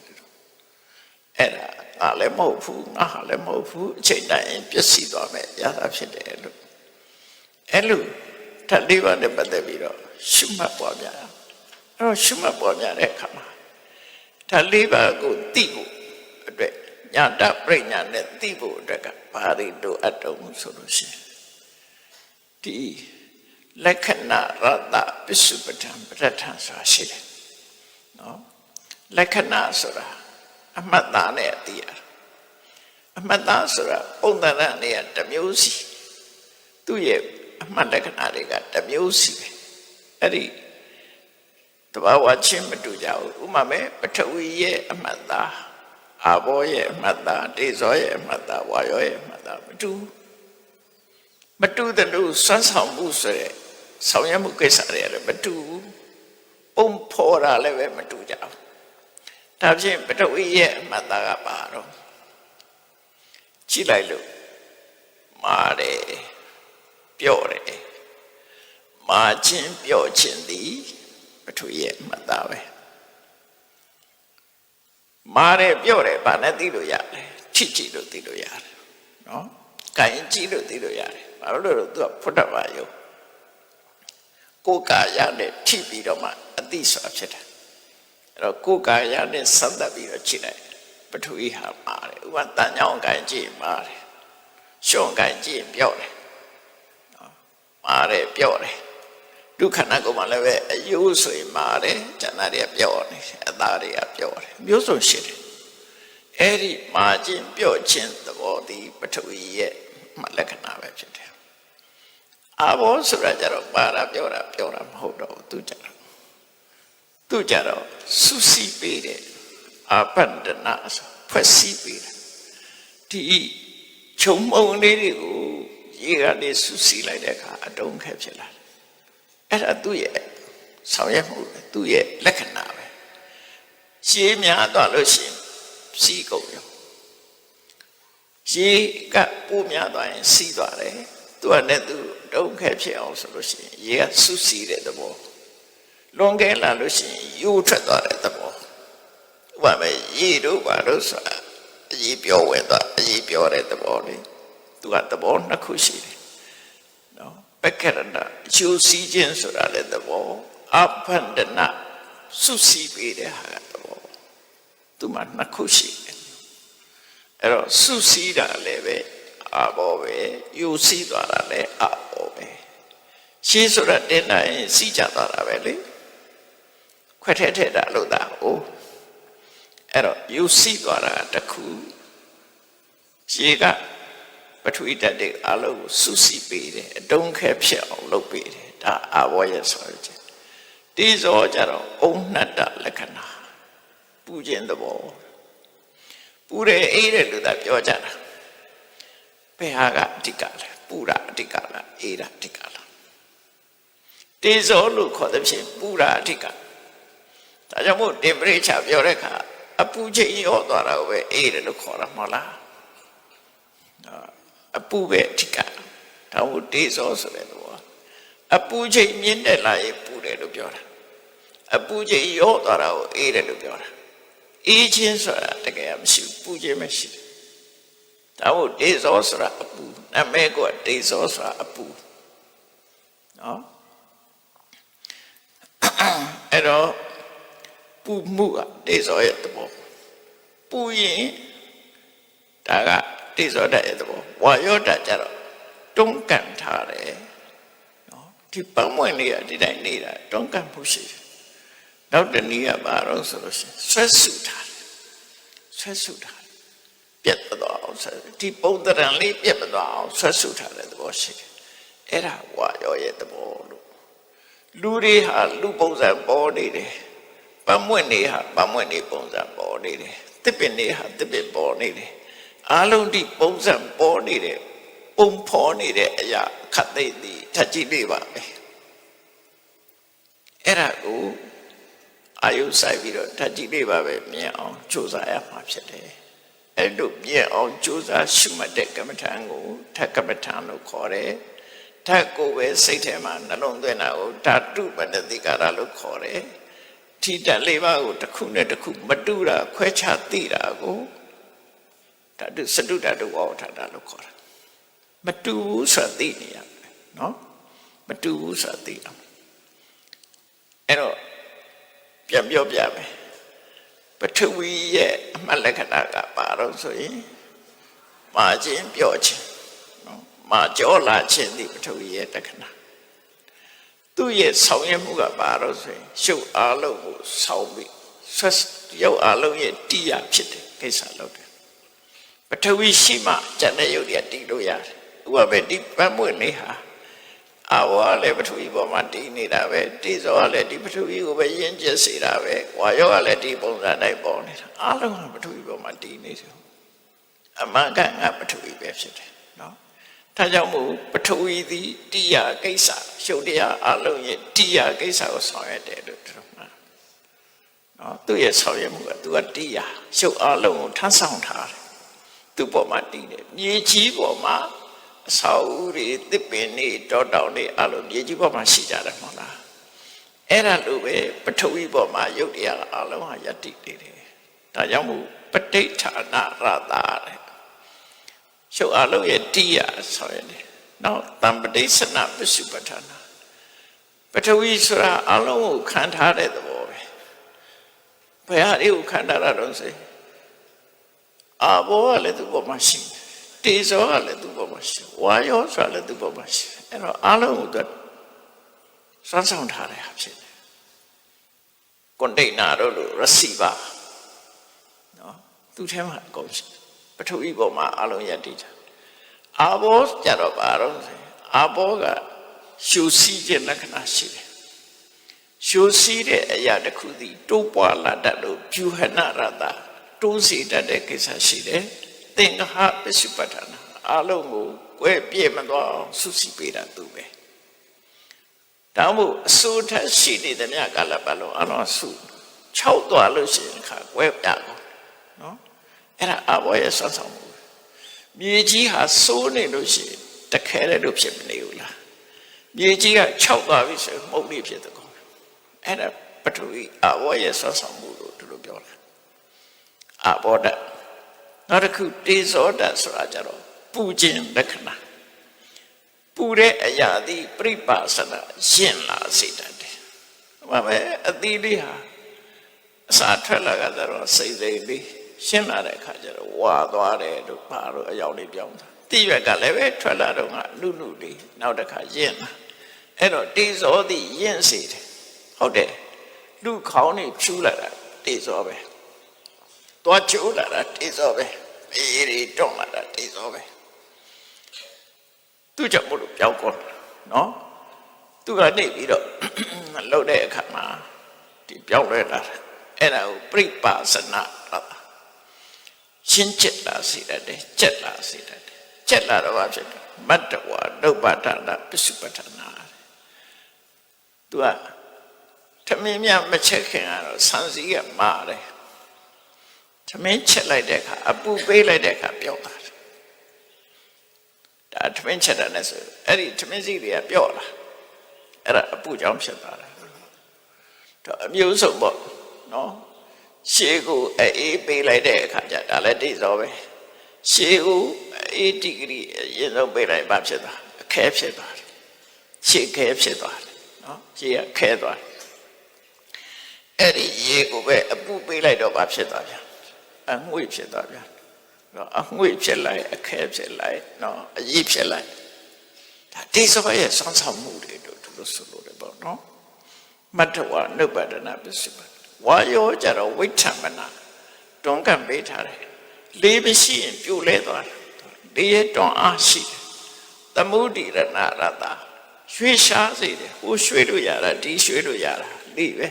အဲ့ဒါငါလည်းမဟုတ်ဘူးငါဟာလည်းမဟုတ်ဘူးအချိန်တိုင်းပျက်စီးသွားမယ်ရတာဖြစ်တယ်လို့အဲ့လိုဓာတ်လေးပါးနဲ့ပတ်သက်ပြီးတော့ ရှုမှတ်ပေါ်များအဲ့တော့ရှုမှတ်ပေါ်များတဲ့အခါမှာဒါလေးပါးကိုသိဖို့အတွက်ညာတပရိညာနဲ့သိဖို့အတွက်ကဘာတွေလိုအပ်တော့ဆိုလို့ရှိရင်ဒီလက္ခဏာရတ္တပစ္စုပ္ပတံပဋ္ဌာန်ဆိုတာရှိတယ်နော်လက္ခဏာဆိုတာအမှတ်သားနဲ့သိရအမှတ်သားဆိုတာပုံသဏ္ဍာန်တွေကတစ်မျိုးစီသူ့ရဲ့အမှတ်လက္ခဏာတွေကတစ်မျိုးစီပဲအဲ့ဒီတဘာဝချင်းမတူကြဘူးဥပမာမဲ့ပထဝီရဲ့အမှတ်သားအာဘောရဲ့အမှတ်သားတေဇောရဲ့အမှတ်သားဝါယောရဲ့အမှတ်သားမတူတဲ့လို့စွမ်းဆောင်မှုဆိုတဲ့ဆောင်ရွက်မှုကိစ္စတွေလည်းမတူပုံဖော်တာလည်းပဲမတူကြဘူးဒါဖြင့်ပထဝီရဲ့အမှတ်သားကပါတော့ကြည့်လိုက်လို့မာတယ်ပြော့တယ်မာခြင်းပြော့ခြင်းသည်ပထဝီရဲ့အမှတ်သားပဲမာတယ်ပြော့တယ်ဘာနဲ့သိလို့ရတယ်ထိကြည့်လို့သိလို့ရတယ်နော်ကိုင်ကြည့်လို့သိလို့ရတယ်ဘာလို့လဲသူကဖုဒ္ဓဘာယုကိုယ်ကာယနဲ့ထိပြီးတော့မှအသိဆိုတာဖြစ်တယ်အဲ့တော့ကိုယ်ကာယနဲ့ဆက်သက်ပြီးတော့ကြည့်လိုက်ပထဝီဟာမာတယ်ဥပမာတန်ညောင်းကိုင်ကြည့်မာတယ်ရှုံကိုင်ကြည့်ပြော့တယ်နော်မာတယ်ပြော့တယ်ဒုက္ခနာကိုမှလည်းပဲအယိုးဆိုရင်မာတယ်ဉာဏ်တွေကပြော့နေအသားတွေကပြော့တယ်မျိုးစုံရှိတယ်အဲ့ဒီမာခြင်းပြော့ခြင်းသဘောဒီပထဝီရဲ့လက္ခဏာပဲဖြစ်တယ်အာဘောဆိုတာကြတော့ပါတာပြောတာမဟုတ်တော့ဘူးသူကြတော့စုစည်းပေးတယ်အာပန္ဒနာဖွဲ့စည်းပေးတယ်ဒီခြုံမုံလေးတွေကိုရေကနေစုစည်းလိုက်တဲ့အခါအတုံးခဲဖြစ်လာတယ်အဲ့ဒါသူ့ရဲ့ဆောင်ရွက်မှုပဲသူ့ရဲ့လက္ခဏာပဲရှင်းများသွားလို့ရှိရင်စီးကုန်ရောရေကပိုးများသွားရင်စီးသွားတယ်သူကလည်းသူတုံးခဲဖြစ်အောင်ဆိုလို့ရှိရင်ရေကစုစည်းတဲ့သဘောလွန်ကဲလာလို့ရှိရင်ယိုးထွက်သွားတဲ့သဘောဥပမာရေတို့ဘာလို့ဆိုတာအရေးပြောဝင်သွားအရေးပြောတဲ့သဘောလေးသူကသဘောနှစ်ခုရှိတယ်နော်ပက္ခရဏယူစီးခြင်းဆိုတာလည်းသဘောအပန္ဒနာစုစည်းပေးတဲ့ဟာကသဘောသူမှနှစ်ခုရှိတယ်အဲ့တော့စုစည်းတာလည်းပဲအာဘောပဲယူစည်းသွားတာလည်းအာဘောပဲရှင်းဆိုတာတင်တိုင်းစီးကြသွားတာပဲလေခွက်ထဲတာလို့သာဟုတ်အဲ့တော့ယူစည်းသွားတာတခုရေကပထဝီဓာတ်တွေအလုံးကိုစုစည်းပေးတယ်အတုံးခဲဖြစ်အောင်လုပ်ပေးတယ်ဒါအာဘောရဲ့ဆိုရခြင်းတေဇောကြတော့အုံနှတ္တလက္ခဏာပူခြင်းသဘောပူတယ်အေးတယ်လို့သာပြောကြတာဘယ်ဟာကအဓိကလဲပူတာအဓိကလားအေးတာအဓိကလားတေဇောလို့ခေါ်တဲ့ဖြင့်ပူတာအဓိကဒါကြောင့်မို့တင်ပရိစ္ဆာပြောတဲ့အခါအပူချိန်ရောသွားတာကိုပဲအေးတယ်လို့ခေါ်တာမဟုတ်လားအပူပဲအဓိကဒါမို့တေဇောဆိုတဲ့သဘောအပူချိန်မြင့်တက်လာရင်ပူတယ်လို့ပြောတာအပူချိန်ရောသွားတာကိုအေးတယ်လို့ပြောတာအေးခြင်းဆိုတာတကယ်မရှိဘူးပူခြင်းမရှိတယ်ဒါမို့တေဇောဆိုတာအပူနာမည်ကတေဇောဆိုတာအပူနော်အဲ့တော့ပူမှုကတေဇောရဲ့သဘောပူရင်ဒါကတေဇောဓာတ်ရဲ့သဘောဝါယောဓာတ်ကြတော့တွန်းကန်ထားတယ်နော်ဒီပတ်မွင့်လေးကဒီတိုင်းနေတာတွန်းကန်မှုရှိတယ်နောက်တနည်းကဘာလို့ဆိုလို့ရှိရင်ဆွဲဆုထားတယ်ဆွဲဆုထားတယ်ပြတ်သွားအောင်ဒီပုံသဏ္ဍာန်လေးပြတ်သွားအောင်ဆွဲဆုထားတဲ့သဘောရှိတယ်အဲ့ဒါဝါယောရဲ့သဘောလို့လူတွေဟာလူပုံစံပေါ်နေတယ်ပတ်မွင့်နေဟာပတ်မွင့်နေပုံစံပေါ်နေတယ်တစ်ပင်နေဟာတစ်ပင်ပေါ်နေတယ်အားလုံးဒီပုံစံပေါ်နေတဲ့ပုံဖော်နေတဲ့အရာခတ်သိသည်ထကြည့်လေးပါပဲအဲ့ဒါကိုအာယုဆိုင်ပြီးတော့ထကြည့်လေးပါပဲမြင်အောင်ကြိုးစားရမှာဖြစ်တယ်အဲ့လိုမြင်အောင်ကြိုးစားရှုမှတ်တဲ့ကမ္မထာကိုထကမ္မထာလို့ခေါ်တယ်ထကိုပဲစိတ်ထဲမှာနှလုံးသွင်းတာကိုဓာတုပတ္တိကာရလို့ခေါ်တယ်ထိတတ်လေးပါးကိုတစ်ခုနဲ့တစ်ခုမတူတာခွဲခြားသိတာကိုဓာတုစတုဓာတုဝါဝဋ္ဌတာလို့ခေါ်တာမတူဘူးဆိုတာသိနေရမယ်နော်မတူဘူးဆိုတာသိအောင် အဲ့တော့ပြန်ပြောပြမယ်ပထဝီရဲ့အမှတ်လက္ခဏာကဘာလို့ဆိုရင်မာခြင်းပြောခြင်းနော်မာကြောလာခြင်းဒီပထဝီရဲ့လက္ခဏာသူ့ရဲ့ဆောင်ရွက်မှုကဘာလို့ဆိုရင်ရှုပ်အားလုံးကိုဆောင်ပြီးရုပ်အားလုံးရဲ့တရားဖြစ်တယ်ကိစ္စလုပ်တယ်ပထဝီရှိမှဇန်တဲ့ရုပ်တွေကတည်လို့ရတယ်ဥပမာဒီပန်းမွေလေးဟာအာဝါလည်းပထဝီပေါ်မှာတည်နေတာပဲတိဇောကလည်းဒီပထဝီကိုပဲယဉ်ကျေးစေတာပဲဝါယောကလည်းဒီပုံစံတိုင်းပေါ်နေတာအားလုံးကပထဝီပေါ်မှာတည်နေတယ်အမှန်ကငါပထဝီပဲဖြစ်တယ်နော်ဒါကြောင့်မို့ပထဝီသည်တရားကိစ္စရှုပ်တရားအားလုံးရဲ့တရားကိစ္စကိုဆောင်ရွက်တယ်လို့ပြောမှာနော်သူ့ရဲ့ဆောင်ရွက်မှုကသူကတရားရှုပ်အားလုံးကိုထမ်းဆောင်ထားတယ်သူ့ပေါ်မှာတည်တယ်မြေကြီးပေါ်မှာအဆောက်အဦတွေသစ်ပင်တွေတောတောင်တွေအလုံးမြေကြီးပေါ်မှာရှိကြတယ်မဟုတ်လားအဲ့ဒါလိုပဲပထဝီပေါ်မှာယုတ်တရားအလုံးဟာယတ္တိနေတယ်ဒါကြောင့်မို့ပဋိဌာနရတာတဲ့ရှုပ်အလုံးရဲ့တရားဆောင်ရတယ်နောက်တံပဋိစ္စနပစ္စုပ္ပထာနာပထဝီဆိုတာအလုံးကိုခံထားတဲ့သဘောပဲဘယ်ဟာတွေကိုခံထားတာတော့ဆိုအာဘောကလည်းသူ့ပေါ်မှာရှိတယ်တေဇောကလည်းသူ့ပေါ်မှာရှိဝါယောဆိုတာလည်းသူ့ပေါ်မှာရှိအဲ့တော့အလုံးကိုသူစွမ်းဆောင်ထားတဲ့ဟာဖြစ်တယ်ကွန်တိန်နာတို့လို့ရစီပါနော်သူ့ထဲမှာအကုန်ရှိပထဝီပေါ်မှာအလုံးရတည်တာအာဘောကြတော့ဘာတော့အာဘောကရှုစီးခြင်းလက္ခဏာရှိတယ်ရှုစီးတဲ့အရာတစ်ခုစီတိုးပွားလာတတ်လို့ပြုဟနရတတိုးစီတတ်တဲ့ကိစ္စရှိတယ်သင်္ဃဟပစ္စုပ္ပထာနာအလုံးကိုကွဲပြည့်မသွားအောင်စုစည်းပေးတာသူပဲဒါမှမဟုတ်အစိုးထရှိနေတဲ့မြတ်ကာလပတ်လုံးအလုံးစု6သွားလို့ရှိရင်ခါကွဲပြကုန်နော်အဲ့ဒါအဘောရဲ့ဆွမ်းဆောင်မှုမြေကြီးဟာစိုးနေလို့ရှိရင်တခဲတဲ့လို့ဖြစ်မနေဘူးလားမြေကြီးက6သွားပြီဆိုမုတ်လေးဖြစ်တဲ့ကောင်အဲ့ဒါပထဝီအဘောရဲ့ဆွမ်းဆောင်မှုလို့သူတို့ပြောတာအဘောဓာတ်နောက်တစ်ခုတေဇောဓာတ်ဆိုတာကြတော့ပူခြင်းလက္ခဏာပူတဲ့အရာသည်ပြိပါစနာရှင်းလာစေတတ်တယ်ဟိုမှာပဲအသီးလေးဟာအစာထွက်လာကတော့စိတ်စိတ်လေးရှင်းလာတဲ့အခါကျတော့ဝါသွားတယ်တို့ဘာလို့အယောင်လေးပြောင်းတာတိရွက်ကလည်းပဲထွက်လာတော့ကနုနုလေးနောက်တစ်ခါယဉ်လာအဲ့တော့တေဇောသည်ယဉ်စေတယ်ဟုတ်တယ်လူခေါင်းနေဖြူလာတာတေဇောပဲသွားချိုးလာတာတေဇောပဲအေးရီတွန်းလာတာတေဇောပဲသူကြောင့်မလို့ပြောင်းကုန်နော်သူကနေပြီးတော့လှုပ်တဲ့အခါမှာဒီပြောင်းလဲလာတာအဲ့ဒါကိုပြိပါစနာရှင်းချက်လာစေတတ်တယ်ကျက်လာစေတတ်တယ်ကျက်လာတော့ဘာဖြစ်လဲမတ္တဝါဒုပ္ပတနာပစ္စုပ္ပထာနာသူကထမင်းမြမချက်ခင်ကတော့ဆန်းစည်းကမာတယ်ထမင်းချက်လိုက်တဲ့အခါအပူပေးလိုက်တဲ့အခါပြော့သွားတယ်ဒါထမင်းချက်တာနဲ့ဆိုအဲ့ဒီထမင်းစီးတွေကပြော့လာအဲ့ဒါအပူကြောင့်ဖြစ်သွားတယ်တော့အမျိုးစုံပေါ့နော်ရှေးကိုအေးပေးလိုက်တဲ့အခါကျဒါလည်းတိစောပဲရှေးကိုအေးဒီဂရီရင်ဆုံးပေးလိုက်ပါဖြစ်သွားအခဲဖြစ်သွားတယ်ရှေးခဲဖြစ်သွားတယ်နော်ရှေးကခဲသွားတယ်အဲ့ဒီရေကိုပဲအပူပေးလိုက်တော့ဘာဖြစ်သွားပြန်အငွေ့ဖြစ်သွားပြန်တော့အငွေ့ဖြစ်လိုက်အခဲဖြစ်လိုက်နော်အရည်ဖြစ်လိုက်ဒါတိစောရဲ့ဆောင်းဆောင်မှုတွေတို့သူတို့ဆိုလို့တယ်ပေါ့နော်မတ္တဝနုပ္ပဒနာပစ္စုပ္ပဝါယောကြတော့ဝိဋ္ဌမနာတွန်းကပ်ပေးထားတယ်လေးမရှိရင်ပြိုလဲသွားတယ်လေးရဲ့တွန်းအားရှိတယ်သမုဒိရဏရတရွှေရှားစေတယ်ဟိုရွှေလို့ရတာဒီရွှေလို့ရတာလေးပဲ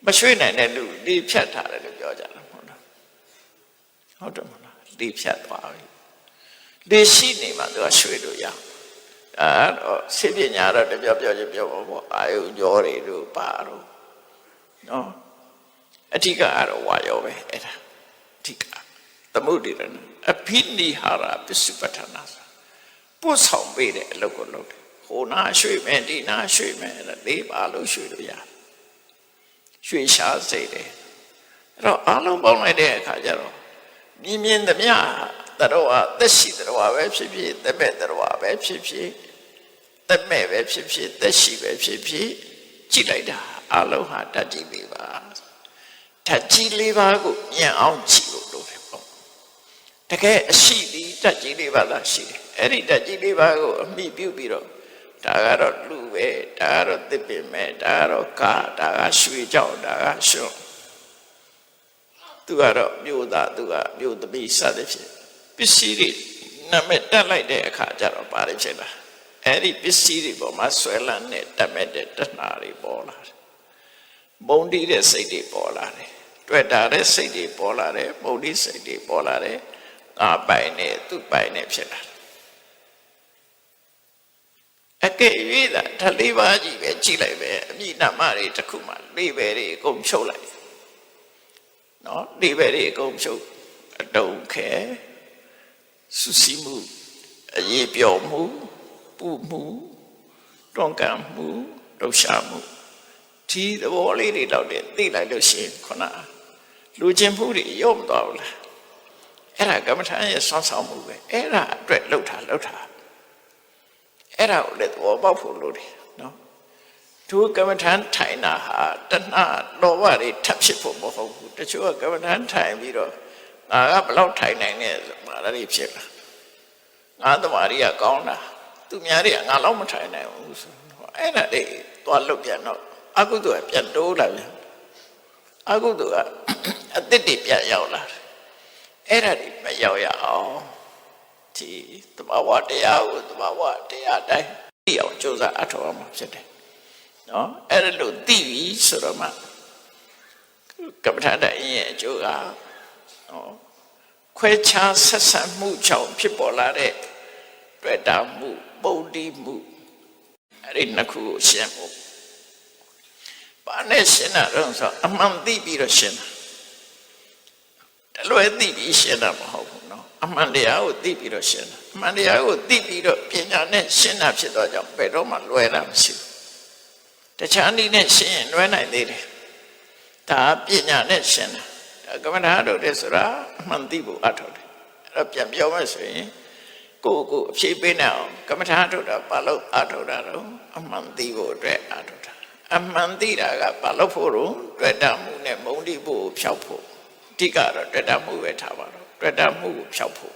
မရွှေနိုင်တဲ့လူလေးဖြတ်ထားတယ်လို့ပြောကြတယ်ဟုတ်လားဟုတ်တယ်မလားလေးဖြတ်သွားပြီလေးရှိနေမှသူကရွှေလို့ရအဲ့တော့စိပညာတော့တပြောချင်းပြောပါပေါ့အာယုကြောတွေတို့ပါတော့နော်အဓိကကတော့ဝါယောပဲအဲ့ဒါအဓိကသမုဒိရဏအဖိနိဟာရပစ္စုပ္ပထာနာပို့ဆောင်ပေးတဲ့အလုပ်ကိုလုပ်တယ်ဟိုနာရွှေ့မယ်ဒီနာရွှေ့မယ်လေးပါလို့ရွှေ့လို့ရတယ်ရွှေရှားစေတယ်အဲ့တော့အလုံးပေါင်းလိုက်တဲ့အခါကျတော့မြင်သမျှတတော်ဟာသက်ရှိတတော်ပဲဖြစ်ဖြစ်သက်မဲ့တတော်ပဲဖြစ်ဖြစ်သက်မဲ့ပဲဖြစ်ဖြစ်သက်ရှိပဲဖြစ်ဖြစ်ကြည့်လိုက်တာ အလုံးဟာဓာတ်ကြီးလေးပါဓာတ်ကြီးလေးပါကိုမြင်အောင်ကြည့်လို့လုပ်တယ်ပေါ့တကယ်အရှိဒီဓာတ်ကြီးလေးပါလားရှိတယ်အဲ့ဒီဓာတ်ကြီးလေးပါကိုအမိပြုပြီးတော့ဒါကတော့လူပဲဒါကတော့သစ်ပင်ပဲဒါကတော့ကာဒါကရွှေကြောင့်ဒါကရွှွန်သူကတော့မြို့သားသူကမြို့သမီးစသဖြင့်ပစ္စည်းတွေနာမည်တက်လိုက်တဲ့အခါကျတော့ဘာတွေဖြစ်လာအဲ့ဒီပစ္စည်းတွေပေါ်မှာဆွဲလန်းတဲ့တက်မဲ့တဲ့တဏှာတွေပေါ်လာတယ်မုန်းတီးတဲ့စိတ်တွေပေါ်လာတယ်တွေ့တာတဲ့စိတ်တွေပေါ်လာတယ်မုန်းတီးစိတ်တွေပေါ်လာတယ်ငါပိုင်နဲ့သူ့ပိုင်နဲ့ဖြစ်လာတယ်အကယ်၍သာဓာတ်လေးပါးကြီးပဲကြည့်လိုက်ပဲအမိနာမတွေတစ်ခုမှလေးပဲတွေအကုန်ဖြုတ်လိုက်နော်လေးပဲတွေအကုန်ဖြုတ်အတုံးခဲစုစည်းမှုအရေးပြောမှုပူမှုတွန်းကန်မှုလှုပ်ရှားမှုဒီသဘောလေးတွေတော့သိလိုက်လို့ရှိရင်ခုနလူချင်းမှုတွေရုံမသွားဘူးလားအဲ့ဒါကမ္မထာရဲ့ဆွမ်းဆောင်မှုပဲအဲ့ဒါအတွက်လှုပ်တာအဲ့ဒါကိုလည်းသဘောပေါက်ဖို့လိုတယ်နော်သူကမ္မထာထိုင်တာဟာတဏှာလောဘတွေထပ်ဖြစ်ဖို့မဟုတ်ဘူးတချို့ကကမ္မထာထိုင်ပြီးတော့ငါကဘလောက်ထိုင်နိုင်လဲဆိုမှအဲ့ဒီဖြစ်လာငါသမားတွေကကောင်းတာသူများတွေကငါလောက်မထိုင်နိုင်ဘူးဆိုအဲ့ဒါတွေသွားလုတ်ပြန်တော့အကုသိုလ်ကပြန်တိုးလာပြန်အကုသိုလ်ကအသစ်တွေပြန်ရောက်လာတယ်အဲ့ဒါတွေမရောက်ရအောင်ဒီသဘာဝတရားကိုသဘာဝတရားတိုင်းသိအောင်ကြိုးစားအထောက်အမှာဖြစ်တယ်နော်အဲ့ဒါလို့သိပြီဆိုတော့မှကမ္မထာတိုင်းရဲ့အကျိုးကနော်ခွဲခြားဆက်ဆံမှုကြောင့်ဖြစ်ပေါ်လာတဲ့တွေ့တာမှုပုံတီးမှုအဲ့ဒီနှစ်ခုကိုရှင်းဖို့ဘာနဲ့ရှင်းတာတော့ဆိုအမှန်သိပြီးတော့ရှင်းတာတလွဲသိပြီးရှင်းတာမဟုတ်ဘူးနော်အမှန်တရားကိုသိပြီးတော့ရှင်းတာအမှန်တရားကိုသိပြီးတော့ပညာနဲ့ရှင်းတာဖြစ်တော့ကြောင့်ဘယ်တော့မှလွဲတာမရှိဘူးတခြားနည်းနဲ့ရှင်းရင်လွဲနိုင်သေးတယ်ဒါပညာနဲ့ရှင်းတာကမ္မထာတို့တဲ့ဆိုတာအမှန်သိဖို့အထောက်တယ်အဲ့တော့ပြန်ပြောမယ်ဆိုရင်ကိုအဖြေပေးနေအောင်ကမ္မထာတို့တာဘာလို့အထောက်တာတော့အမှန်သိဖို့အတွက်အထောက်တာအမှန်သိတာကဘာလို့ဖို့တော့တွေ့တာမှုနဲ့မုန်းတိဖို့ဖြောက်ဖို့အဓိကတော့တွေ့တာမှုပဲထားပါတော့တွေ့တာမှုကိုဖြောက်ဖို့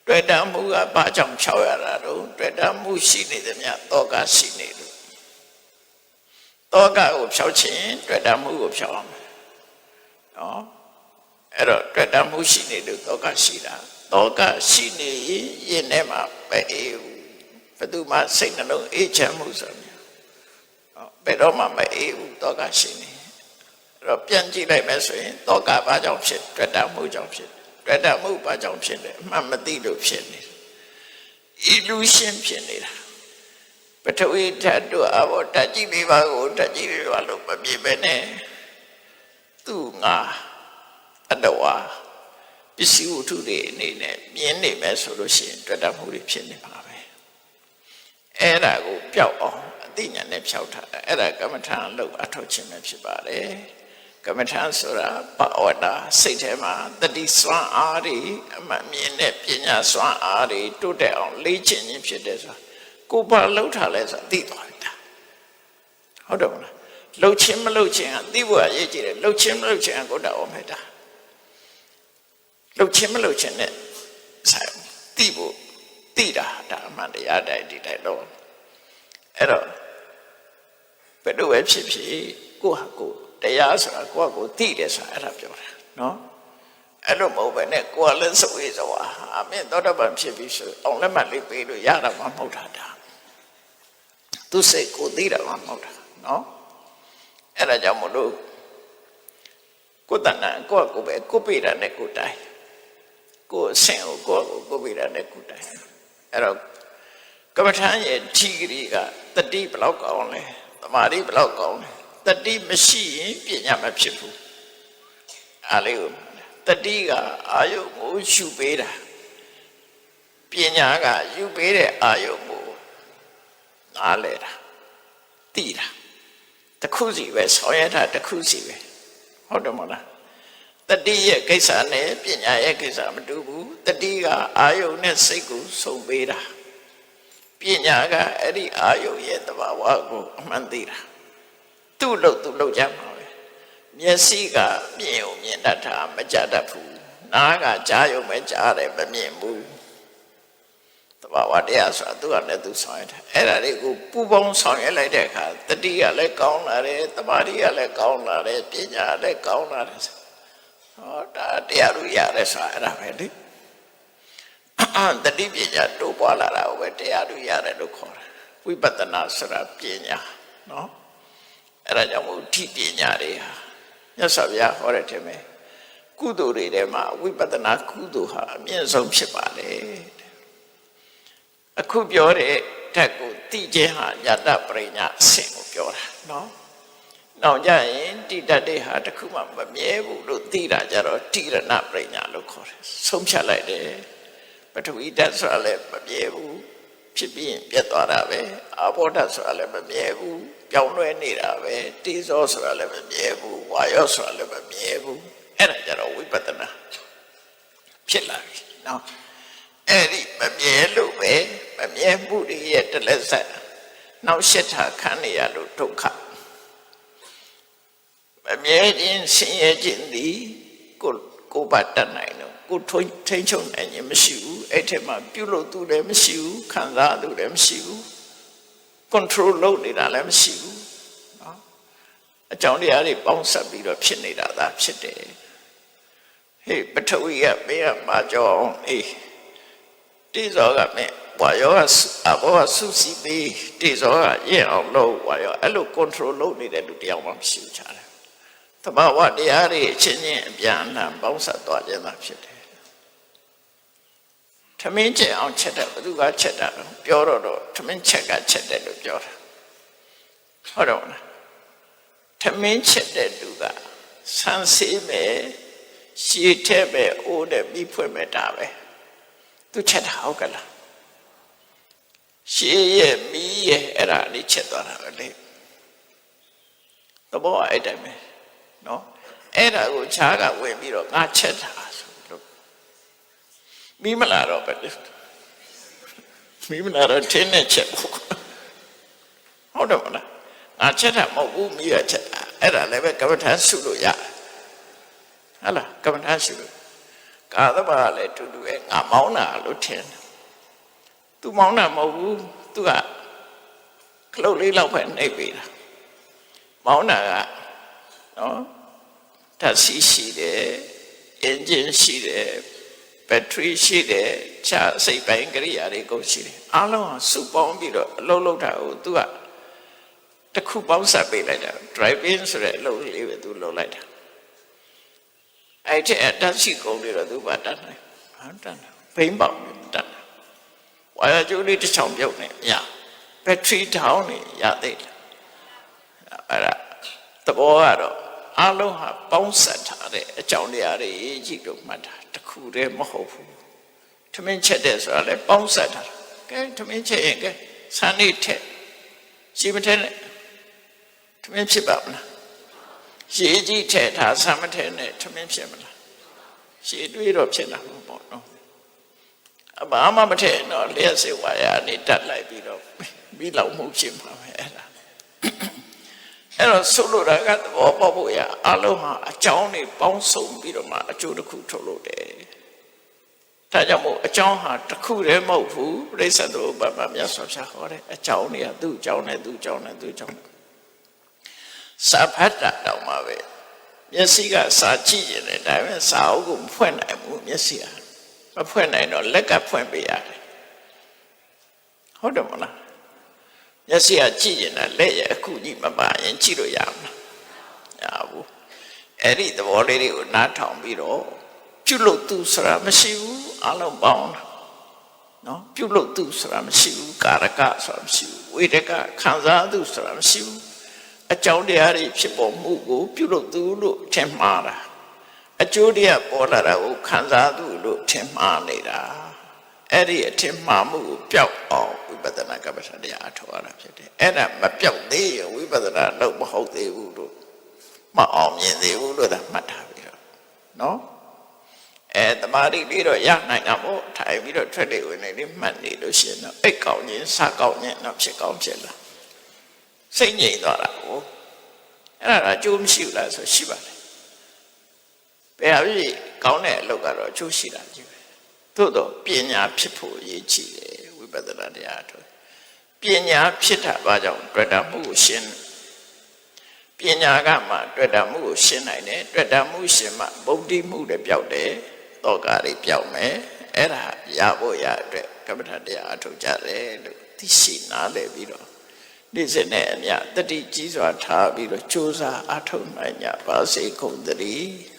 တွေ့တာမှုကဘာကြောင့်ဖြောက်ရတာတော့တွေ့တာမှုရှိနေသမျှတောကရှိနေလို့တောကကိုဖြောက်ခြင်းတွေ့တာမှုကိုဖြောက်အောင်နော်အဲ့တော့တွေ့တာမှုရှိနေလို့တောကရှိတာတောကရှိနေရင်ထဲမှာပဲအေးဘယ်သူမှစိတ်နှလုံးအေးချမ်းမှုဆိုမျိုးဘယ်တော့မှမအေးဘူးတောကရှိနေအဲ့တော့ပြန်ကြည့်လိုက်မယ်ဆိုရင်တောကဘာကြောင့်ဖြစ်တွေ့တာမှုကြောင့်ဖြစ်တွေ့တာမှုဘာကြောင့်ဖြစ်လဲအမှန်မသိလို့ဖြစ်နေတယ် illusion ဖြစ်နေတာပထဝီဓာတ်တို့အဘောဓာတ်ကြီးလေးပါကိုဓာတ်ကြီးလေးပါလို့မမြင်ပဲနဲ့သူငါအတဝါပစ္စည်းဝတ္ထုတွေအနေနဲ့မြင်နေမယ်ဆိုလို့ရှိရင်တွေ့တာမှုတွေဖြစ်နေပါပဲအဲ့ဒါကိုပျောက်အောင်အသိဉာဏ်နဲ့ဖြောက်ထားတာအဲ့ဒါကမ္မထာလို့အထောက်ခြင်းပဲဖြစ်ပါတယ်ကမ္မထာဆိုတာဘာဝတာစိတ်ထဲမှာတတိစွမ်းအားတွေအမှန်မြင်တဲ့ပညာစွမ်းအားတွေတိုးတက်အောင်လေ့ကျင့်ခြင်းဖြစ်တယ်ဆိုတာကိုယ်ဘာလှုပ်ထားလဲဆိုတာသိသွားပြီလားဟုတ်တယ်မလားလှုပ်ခြင်းမလှုပ်ခြင်းကသိဖို့အရေးကြီးတယ်လှုပ်ခြင်းမလှုပ်ခြင်းကကိုယ်တော်မဲ့တာလှုပ်ခြင်းမလှုပ်ခြင်းနဲ့ဆိုင်သိဖို့သိတာဒါအမှန်တရားတိုင်းဒီတိုင်းတော့အဲ့တော့ဘယ်လိုပဲဖြစ်ဖြစ်ကိုယ့်ဟာကိုယ်တရားဆိုတာကိုယ့်ဟာကိုယ်သိတယ်ဆိုတာအဲ့ဒါပြောတာနော်အဲ့လိုမဟုတ်ပဲနဲ့ကိုယ်ကလည်းစဝေးစွာအမင်းသောတပန်ဖြစ်ပြီးဆိုအောင်လက်မှတ်လေးပေးလို့ရတာမှမဟုတ်တာဒါသူစိတ်ကိုသိတာမှမဟုတ်တာနော်အဲ့ဒါကြောင့်မလို့ကိုယ်တဏ္ဍကိုယ့်ကိုယ်ပဲကိုယ်ပြတာနဲ့ကိုယ်တိုင်းကိုယ်ဆင်ကိုကိုယ်ပြတာနဲ့ကိုယ်တိုင်းအဲ့တော့ကမ္မထာရဲ့ဓိဂရီကတတိဘလောက်ကောင်းလဲသမာဓိဘလောက်ကောင်းလဲတတိမရှိရင်ပညာမဖြစ်ဘူးအားလေးကိုတတိကအာယုကိုရှုပေးတာပညာကယူပေးတဲ့အာယုကိုနားလဲတာသိတာတစ်ခုစီပဲဆောင်ရတာတစ်ခုစီပဲဟုတ်တယ်မဟုတ်လားတတိရဲ့ကိစ္စနဲ့ပညာရဲ့ကိစ္စမတူဘူးတတိကအာယုနဲ့စိတ်ကိုစုံပေးတာပညာကအဲ့ဒီအာယုရဲ့သဘာဝကိုအမှန်သိတာ သူ့လို့ကြမှာပဲမျက်စိကမြင်ုံမြင်တတ်တာမကြတတ်ဘူးနားကကြားရုံပဲကြားတယ်မမြင်ဘူးသဘာဝတရားဆိုတာသူကလည်းသူဆောင်ရတာအဲ့ဒါတွေကိုပူပေါင်းဆောင်ရလိုက်တဲ့အခါတတိကလည်းကောင်းလာတယ်သမာဓိကလည်းကောင်းလာတယ်ပညာလည်းကောင်းလာတယ်ဟောဒါတရားလူရတယ်ဆိုတာအဲ့ဒါပဲလေတတိပညာတိုးပွားလာတာကိုပဲတရားလူရတယ်လို့ခေါ်တယ်ဝိပဿနာဆိုတာပညာနော်အဲ့ဒါကြောင့်မို့ဒီပညာတွေဟာမြတ်စွာဘုရားဟောတဲ့ထဲမှာကုသိုလ်တွေထဲမှာဝိပဿနာကုသိုလ်ဟာအမြင့်ဆုံးဖြစ်ပါလေအခုပြောတဲ့ဓာတ်ကိုသိခြင်းဟာယတပရိညာအဆင့်ကိုပြောတာနော်နောက်ကြရင်တိတတ်တဲ့ဟာတခုမှမမြဲဘူးလို့သိတာကြတော့တိရဏပရိညာလို့ခေါ်တယ်ဆုံးဖြတ်လိုက်တယ်ပထဝီဓာတ်ဆိုတာလည်းမမြဲဘူးဖြစ်ပြီးရင်ပြတ်သွားတာပဲအာဘောဓာတ်ဆိုတာလည်းမမြဲဘူးပြောင်းလဲနေတာပဲတေဇောဆိုတာလည်းမမြဲဘူးဝါယောဆိုတာလည်းမမြဲဘူးအဲ့ဒါကြတော့ဝိပဿနာဖြစ်လာပြီနော်အဲ့ဒီမမြဲလို့ပဲမမြဲမှုတွေရဲ့တလက်ဆက်နောက်ရှစ်ထာခံနေရလို့ဒုက္ခမမြဲခြင်းဆင်းရဲခြင်းသည်ကိုယ်ပါတတ်နိုင်တော့ကိုထိန်းချုပ်နိုင်ခြင်းမရှိဘူးအဲ့ထက်မှပြုလို့သူလည်းမရှိဘူးခံစားသူလည်းမရှိဘူး control လုပ်နေတာလည်းမရှိဘူးနော်အကြောင်းတရားတွေပေါင်းစပ်ပြီးတော့ဖြစ်နေတာသာဖြစ်တယ်ဟေးပထဝီကမင်းကမာကြောင်းအေးတေဇောကမင်းဝါယောကအဘောကစုစည်းပြီးတေဇောကရင်အောင်လုပ်ဝါယောအဲ့လို control လုပ်နေတဲ့လူတရားမှမရှိဘူးချားတယ်သဘာဝတရားတွေအချင်းချင်းအပြန်အလှန်ပေါင်းစပ်သွားခြင်းသာဖြစ်တယ်ထမင်းချက်အောင်ချက်တယ်ဘယ်သူကချက်တာတော့ပြောတော့ထမင်းချက်ကချက်တယ်လို့ပြောတာဟုတ်တော့လားထမင်းချက်တဲ့လူကဆန်းစေးမယ်ရှည်ထဲပဲအိုးနဲ့ပြီးဖွင့်မဲ့တာပဲသူချက်တာဟုတ်ကလားရှည်ရဲ့မီးရဲ့အဲ့ဒါလေးချက်သွားတာပဲလေသဘောအဲ့တိုင်းပဲနော်အဲ့ဒါကိုခြားကဝင်ပြီးတော့ငါချက်တာဆိုလို့မိမလာတော့ပဲမိမလာတော့ထင်းနဲ့ချက်ဖို့ဟုတ်တယ်မလားငါချက်တာမဟုတ်ဘူးမိရချက်တာအဲ့ဒါလည်းပဲကမ္ဘာထမ်းစုလို့ရတယ်ဟုတ်လားကမ္ဘာထမ်းစုလို့ကာသဘာလည်းတူတူပဲငါမောင်းတာလို့ထင်တယ်သူမောင်းတာမဟုတ်ဘူးသူကခလုတ်လေးလောက်ပဲနှိပ်ပေးတာမောင်းတာကနော်ဓာတ်ဆီရှိတယ်အင်ဂျင်ရှိတယ်ဘက်ထရီရှိတယ်ခြားစိတ်ပိုင်းကိရိယာတွေကုန်ရှိတယ်အားလုံးဟာစုပေါင်းပြီးတော့အလုပ်လုပ်တာကိုသူကတစ်ခုပေါင်းစပ်ပေးလိုက်တာ drive-in ဆိုတဲ့အလုပ်လေးပဲသူလုပ်လိုက်တာအဲ့ဒီဓာတ်ဆီကုန်တွေတော့သူပါတတ်နိုင်ဟာတတ်ဘိန်းပေါက်တတ်ဝါရကျိုးလေးတစ်ချောင်းပြုတ်နေရဘက်ထရီထောင်းနေရသေးတယ်အဲ့ဒါသဘောကတော့အလုံးဟာပေါင်းစပ်ထားတဲ့အကြောင်းတရားတွေကြီးလို့မှတ်တာတခုတည်းမဟုတ်ဘူးထမင်းချက်တဲ့ဆိုတာလည်းပေါင်းစပ်ထားတာကဲထမင်းချက်ရင်ကဲဆန်းနေထက်ရှိမထဲနဲ့ထမင်းဖြစ်ပါမလားရှည်ကြီးထက်ထားဆန်းမထဲနဲ့ထမင်းဖြစ်မလားရှည်တွေးတော့ဖြစ်လာမှာပေါ့နော်အဘာမှမထဲတော့လျှက်စေဝါရနေတတ်လိုက်ပြီးတော့ပြီးလောက်မှုဖြစ်မှာပဲအဲ့ဒါအဲ့တော့ဆိုလိုတာကသဘောပေါက်ဖို့ရအလုံးဟာအကြောင်းတွေပေါင်းစုံပြီးတော့မှအကျိုးတစ်ခုထုတ်လို့တယ်ဒါကြောင့်မို့အကြောင်းဟာတစ်ခုတည်းမဟုတ်ဘူးပြိဿတို့ဘာမှမြတ်စွာဘုရားဟောတယ်အကြောင်းတွေကသူ့အကြောင်းနဲ့သူ့အကြောင်းနဲ့သူ့အကြောင်းစာဖတ်တာတော့မှပဲမျက်စိကစာကြည့်ရင်လည်းဒါပေမဲ့စာအုပ်ကိုမဖွင့်နိုင်ဘူးမျက်စိကမဖွင့်နိုင်တော့လက်ကဖွင့်ပေးရတယ်ဟုတ်တယ်မလားမျက်စိကကြည့်ရင်လည်းလက်ရအခုကြီးမပါရင်ကြည့်လို့ရမလားရဘူးအဲ့ဒီသဘောလေးတွေကိုနားထောင်ပြီးတော့ပြုလို့သူဆိုတာမရှိဘူးအလုံးပေါင်းနော်ပြုလို့သူဆိုတာမရှိဘူးကာရကဆိုတာမရှိဘူးဝေဒကခံစားသူဆိုတာမရှိဘူးအကြောင်းတရားတွေဖြစ်ပေါ်မှုကိုပြုလို့သူလို့ထင်မှားတာအကျိုးတရားပေါ်လာတာကိုခံစားသူလို့ထင်မှားနေတာအဲ့ဒီအထင်မှားမှုကိုပျောက်အောင်ဝိပဿနာကမ္မထာတရားအထောက်အထားဖြစ်တယ်အဲ့ဒါမပျောက်သေးရင်ဝိပဿနာတော့မဟုတ်သေးဘူးလို့မအောင်မြင်သေးဘူးလို့သာမှတ်ထားပြီးတော့နော်သမာဓိပြီးတော့ရနိုင်တာပေါ့ထိုင်ပြီးတော့ထွက်လေဝင်နေလေးမှတ်နေလို့ရှိရင်တော့အိတ်ကောင်းခြင်းစားကောင်းခြင်းတော့ဖြစ်ကောင်းဖြစ်လာစိတ်ငြိမ်သွားတာကို အဲ့ဒါအကျိုးမရှိဘူးလားဆိုရှိပါတယ်ဘယ်ဟာဖြစ်ကောင်းတဲ့အလုပ်ကတော့အကျိုးရှိတာကြီးပဲသို့တော့ပညာဖြစ်ဖို့အရေးကြီးတယ်ဝိပဿနာတရားထုတ်ပညာဖြစ်တာဘာကြောင့်တွေ့တာမှုကိုရှင်းပညာကမှတွေ့တာမှုကိုရှင်းနိုင်တယ်တွေ့တာမှုရှင်းမှဗုဒ္ဓိမှုတွေပျောက်တယ်တောကတွေပျောက်မယ်အဲ့ဒါရဖို့ရအတွက်ကမ္မထာတရားအထုတ်ကြတယ်လို့သိရှိနားလည်ပြီးတော့ဒီစနဲ့အမြတတိကြီးစွာထားပြီးတော့ကြိုးစားအထုတ်နိုင်ကြပါစေကုန်သတည်း